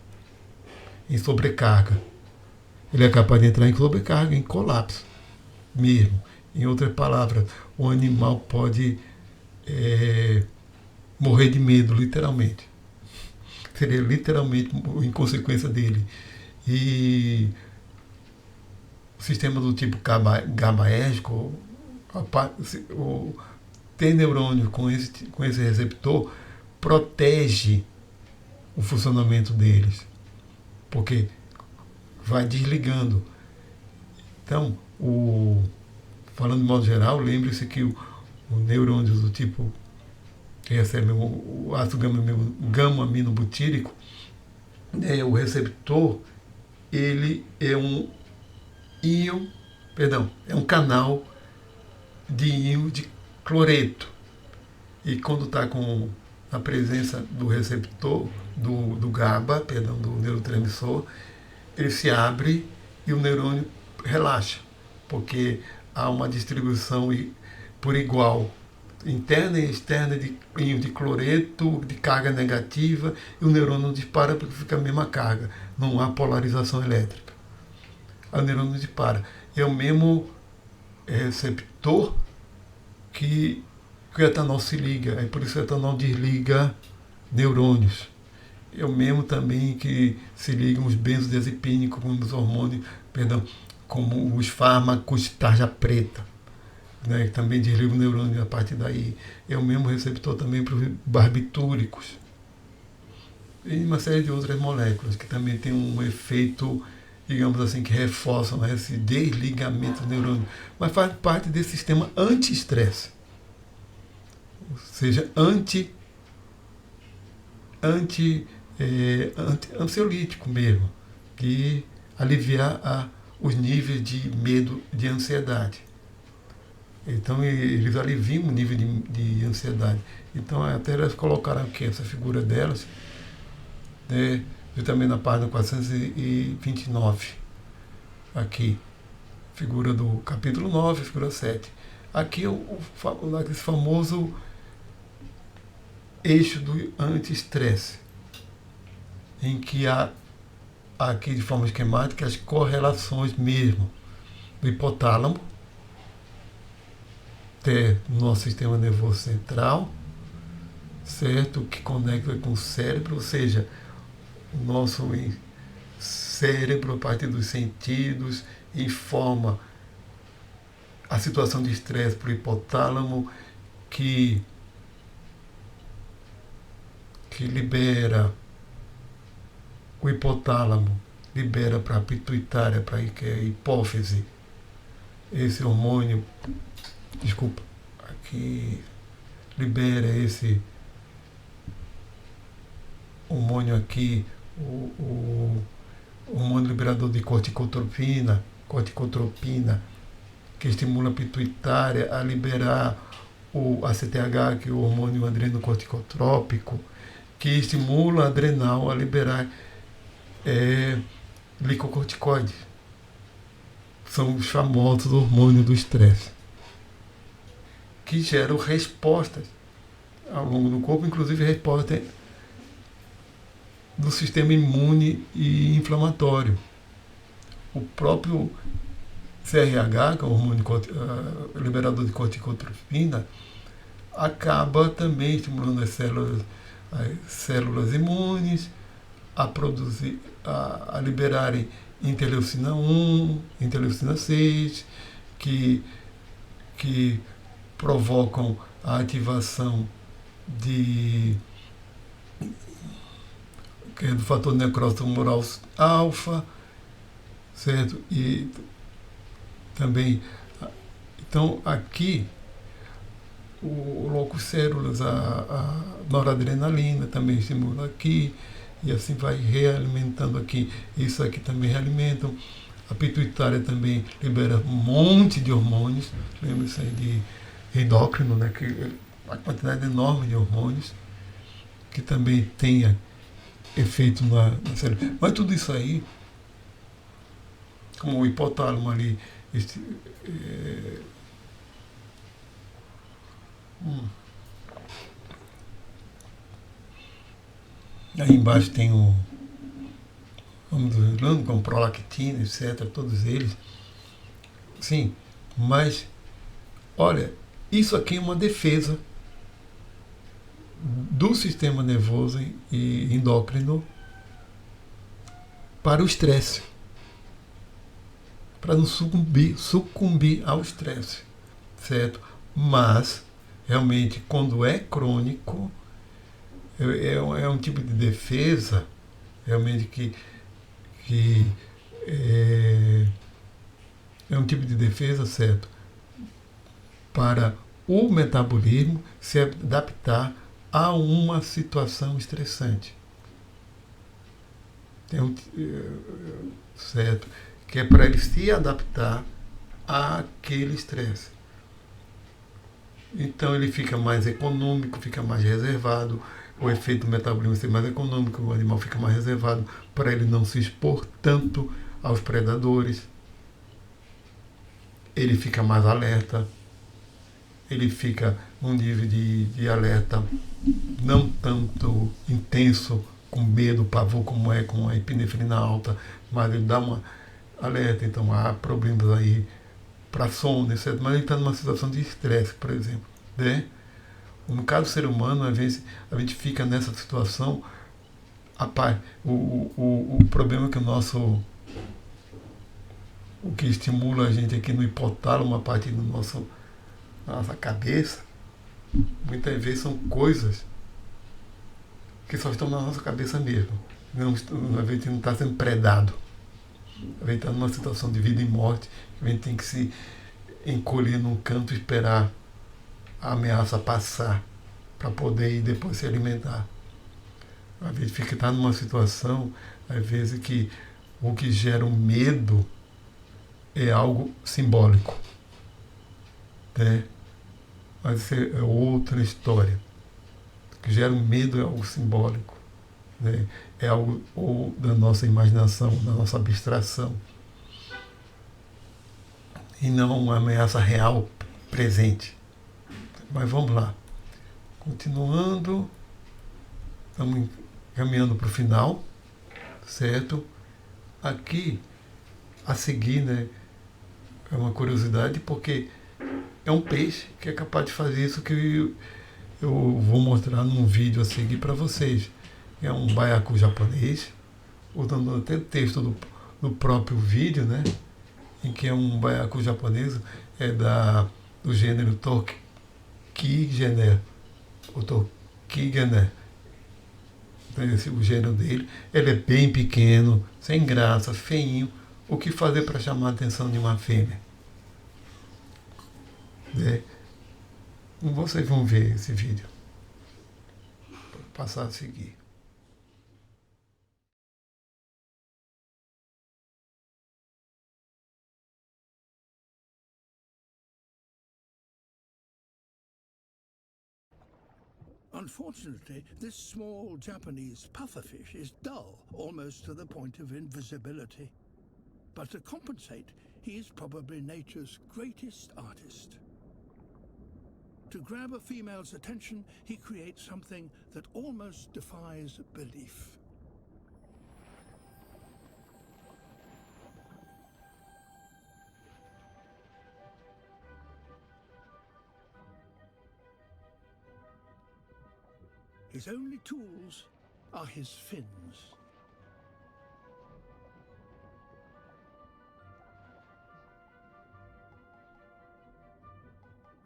em sobrecarga. Ele é capaz de entrar em sobrecarga, em colapso mesmo. Em outras palavras, o animal pode morrer de medo, literalmente. Seria literalmente em consequência dele. E o sistema do tipo GABAérgico, ter neurônio com esse receptor protege o funcionamento deles, porque vai desligando. Então, falando de modo geral, lembre-se que o neurônio do tipo que recebe o ácido gama-aminobutírico, o receptor, ele é um íon, é um canal de íon de cloreto. E quando está com a presença do receptor, do GABA, do neurotransmissor, ele se abre e o neurônio relaxa, porque há uma distribuição por igual, interna e externa de íons de cloreto, de carga negativa, e o neurônio dispara porque fica a mesma carga, não há polarização elétrica. Aí o neurônio dispara. É o mesmo receptor que o etanol se liga, aí por isso o etanol desliga neurônios. É o mesmo também que se ligam os benzodiazepínicos, como os hormônios, como os fármacos tarja preta, né, que também desligam o neurônio a partir daí. É o mesmo receptor também para os barbitúricos. E uma série de outras moléculas que também tem um efeito, digamos assim, que reforçam, né, esse desligamento do neurônio. Mas faz parte desse sistema anti-estresse. Ou seja, ansiolítico mesmo, de aliviar os níveis de medo, de ansiedade. Então eles aliviam o nível de ansiedade. Então até elas colocaram aqui essa figura delas, né, também na página 429, aqui, figura do capítulo 9, figura 7. Aqui esse famoso eixo do anti-estresse, em que há aqui de forma esquemática as correlações mesmo do hipotálamo até o nosso sistema nervoso central, certo? Que conecta com o cérebro, ou seja, o nosso cérebro, a partir dos sentidos, informa a situação de estresse para o hipotálamo, que libera o hipotálamo, libera para a pituitária, para a hipófise, esse hormônio, aqui libera esse hormônio aqui, o hormônio liberador de corticotropina, que estimula a pituitária a liberar o ACTH, que é o hormônio adrenocorticotrópico, que estimula a adrenal a liberar glicocorticoides. São os famosos hormônios do estresse, que geram respostas ao longo do corpo, inclusive respostas do sistema imune e inflamatório. O próprio CRH, que é o hormônio liberador de corticotropina, acaba também estimulando as células imunes a produzir, a liberarem interleucina 1, interleucina 6, que provocam a ativação do fator necrose tumoral alfa, certo? E também, então aqui o locus células, a noradrenalina também estimula aqui, e assim vai realimentando aqui. Isso aqui também realimentam. A pituitária também libera um monte de hormônios, lembra isso aí de endócrino, né? Que uma quantidade enorme de hormônios que também tem efeito na célula. Mas tudo isso aí, como o hipotálamo ali, aí embaixo tem vamos ver, como prolactina, etc., todos eles. Sim, mas, olha, isso aqui é uma defesa do sistema nervoso e endócrino para o estresse, para não sucumbir ao estresse, certo? Mas, realmente, quando é crônico, é um tipo de defesa, realmente, que é um tipo de defesa, certo? Para o metabolismo se adaptar a uma situação estressante. Certo? Que é para ele se adaptar àquele estresse. Então ele fica mais econômico, fica mais reservado, o efeito do metabolismo ser mais econômico, o animal fica mais reservado para ele não se expor tanto aos predadores. Ele fica mais alerta. ele fica num nível de alerta não tanto intenso, com medo, pavor, como é com a epinefrina alta, mas ele dá uma alerta, então há problemas aí para sono, etc. Mas ele está numa situação de estresse, por exemplo. Né? No caso do ser humano, às vezes a gente fica nessa situação. Rapaz, o problema é que o que estimula a gente aqui no hipotálamo, a partir da nossa cabeça, muitas vezes são coisas que só estão na nossa cabeça mesmo. A gente não está sendo predado. A gente está numa situação de vida e morte, que a gente tem que se encolher num canto e esperar a ameaça passar para poder ir depois se alimentar. A gente fica tá numa situação, às vezes, que o que gera um medo é algo simbólico. Né? Mas isso é outra história. O que gera um medo é algo simbólico. Né? É algo ou da nossa imaginação, da nossa abstração. E não uma ameaça real presente. Mas vamos lá. Continuando, estamos caminhando para o final, certo? Aqui, a seguir, né, é uma curiosidade, porque é um peixe que é capaz de fazer isso que eu vou mostrar num vídeo a seguir para vocês. É um baiacu japonês, usando até o texto do próprio vídeo, né, em que é um baiacu japonês, do gênero Tokigener, o Tokigener, o gênero dele. Ele é bem pequeno, sem graça, feinho. O que fazer para chamar a atenção de uma fêmea? Né? Vocês vão ver esse vídeo. Vou passar a seguir. Unfortunately, this small Japanese pufferfish is dull, almost to the point of invisibility. But to compensate, he is probably nature's greatest artist. To grab a female's attention, he creates something that almost defies belief. His only tools are his fins.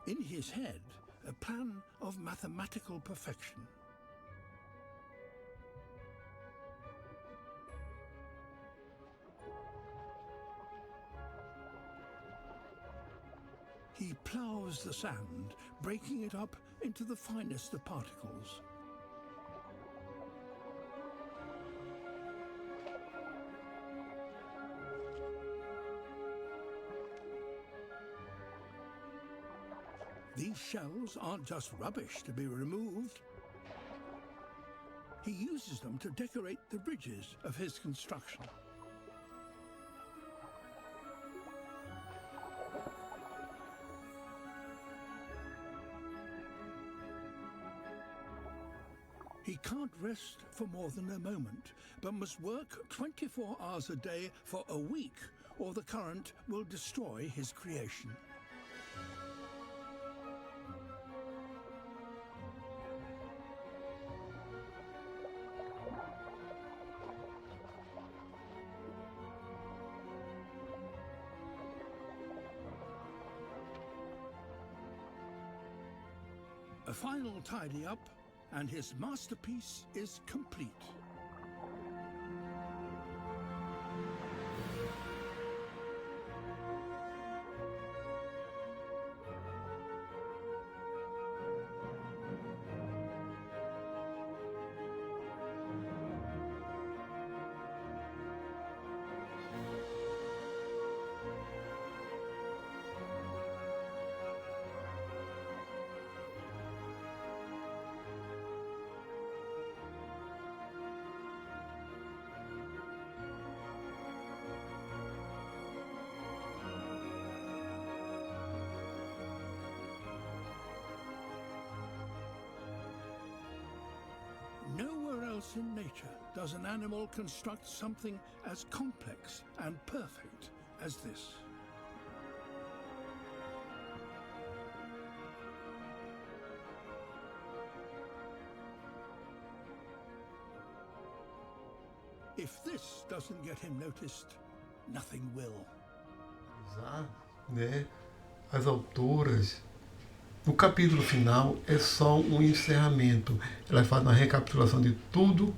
In his head, a plan of mathematical perfection. He ploughs the sand, breaking it up into the finest of particles. These shells aren't just rubbish to be removed. He uses them to decorate the ridges of his construction. He can't rest for more than a moment, but must work 24 hours a day for a week, or the current will destroy his creation. A final tidy up, and his masterpiece is complete. else in nature does an animal construct something as complex and perfect as this? If this doesn't get him noticed, nothing will. Né, as autoras, no capítulo final é só um encerramento. Elas fazem uma recapitulação de tudo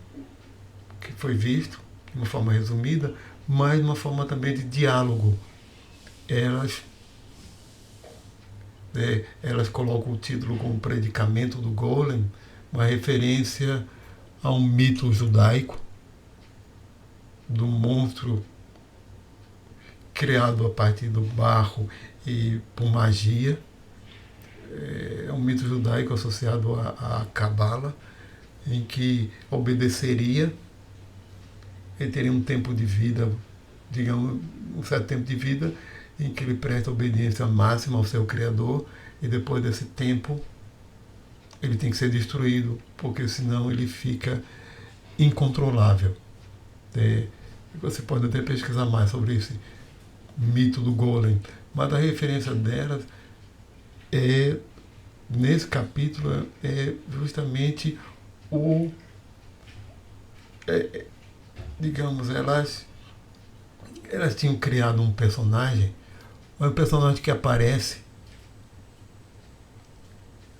que foi visto, de uma forma resumida, mas de uma forma também de diálogo. Elas colocam o título como Predicamento do Golem, uma referência a um mito judaico, do monstro criado a partir do barro e por magia. É um mito judaico associado à Cabala, em que obedeceria, ele teria um tempo de vida, digamos, um certo tempo de vida, em que ele presta obediência máxima ao seu Criador, e depois desse tempo ele tem que ser destruído, porque senão ele fica incontrolável. Você pode até pesquisar mais sobre esse mito do Golem, mas a referência delas nesse capítulo é justamente digamos, elas tinham criado um personagem que aparece,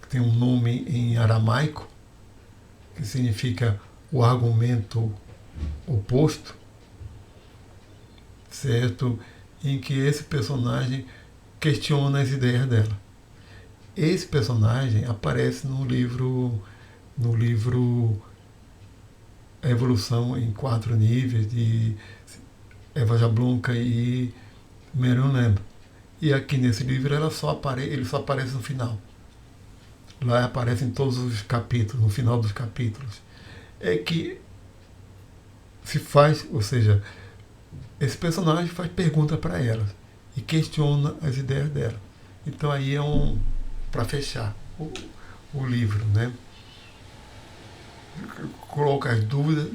que tem um nome em aramaico, que significa o argumento oposto, certo? Em que esse personagem questiona as ideias dela. Esse personagem aparece no livro A Evolução em 4 Níveis, de Eva Jablonka e Marion Lamb. E aqui nesse livro ele só aparece no final. Lá aparece em todos os capítulos, no final dos capítulos. É que se faz, ou seja, esse personagem faz pergunta para ela e questiona as ideias dela. Então aí para fechar o livro, né? Coloca as dúvidas.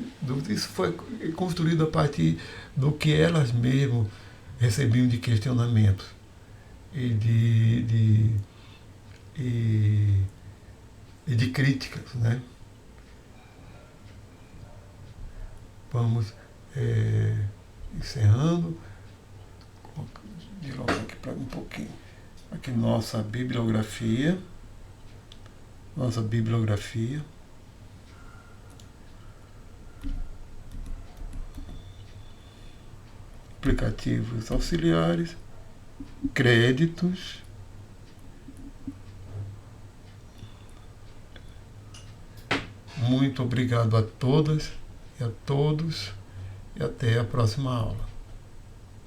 Isso foi construído a partir do que elas mesmas recebiam de questionamentos e de críticas, né? Vamos encerrando. De novo aqui para um pouquinho. Aqui nossa bibliografia. Aplicativos auxiliares. Créditos. Muito obrigado a todas e a todos, e até a próxima aula.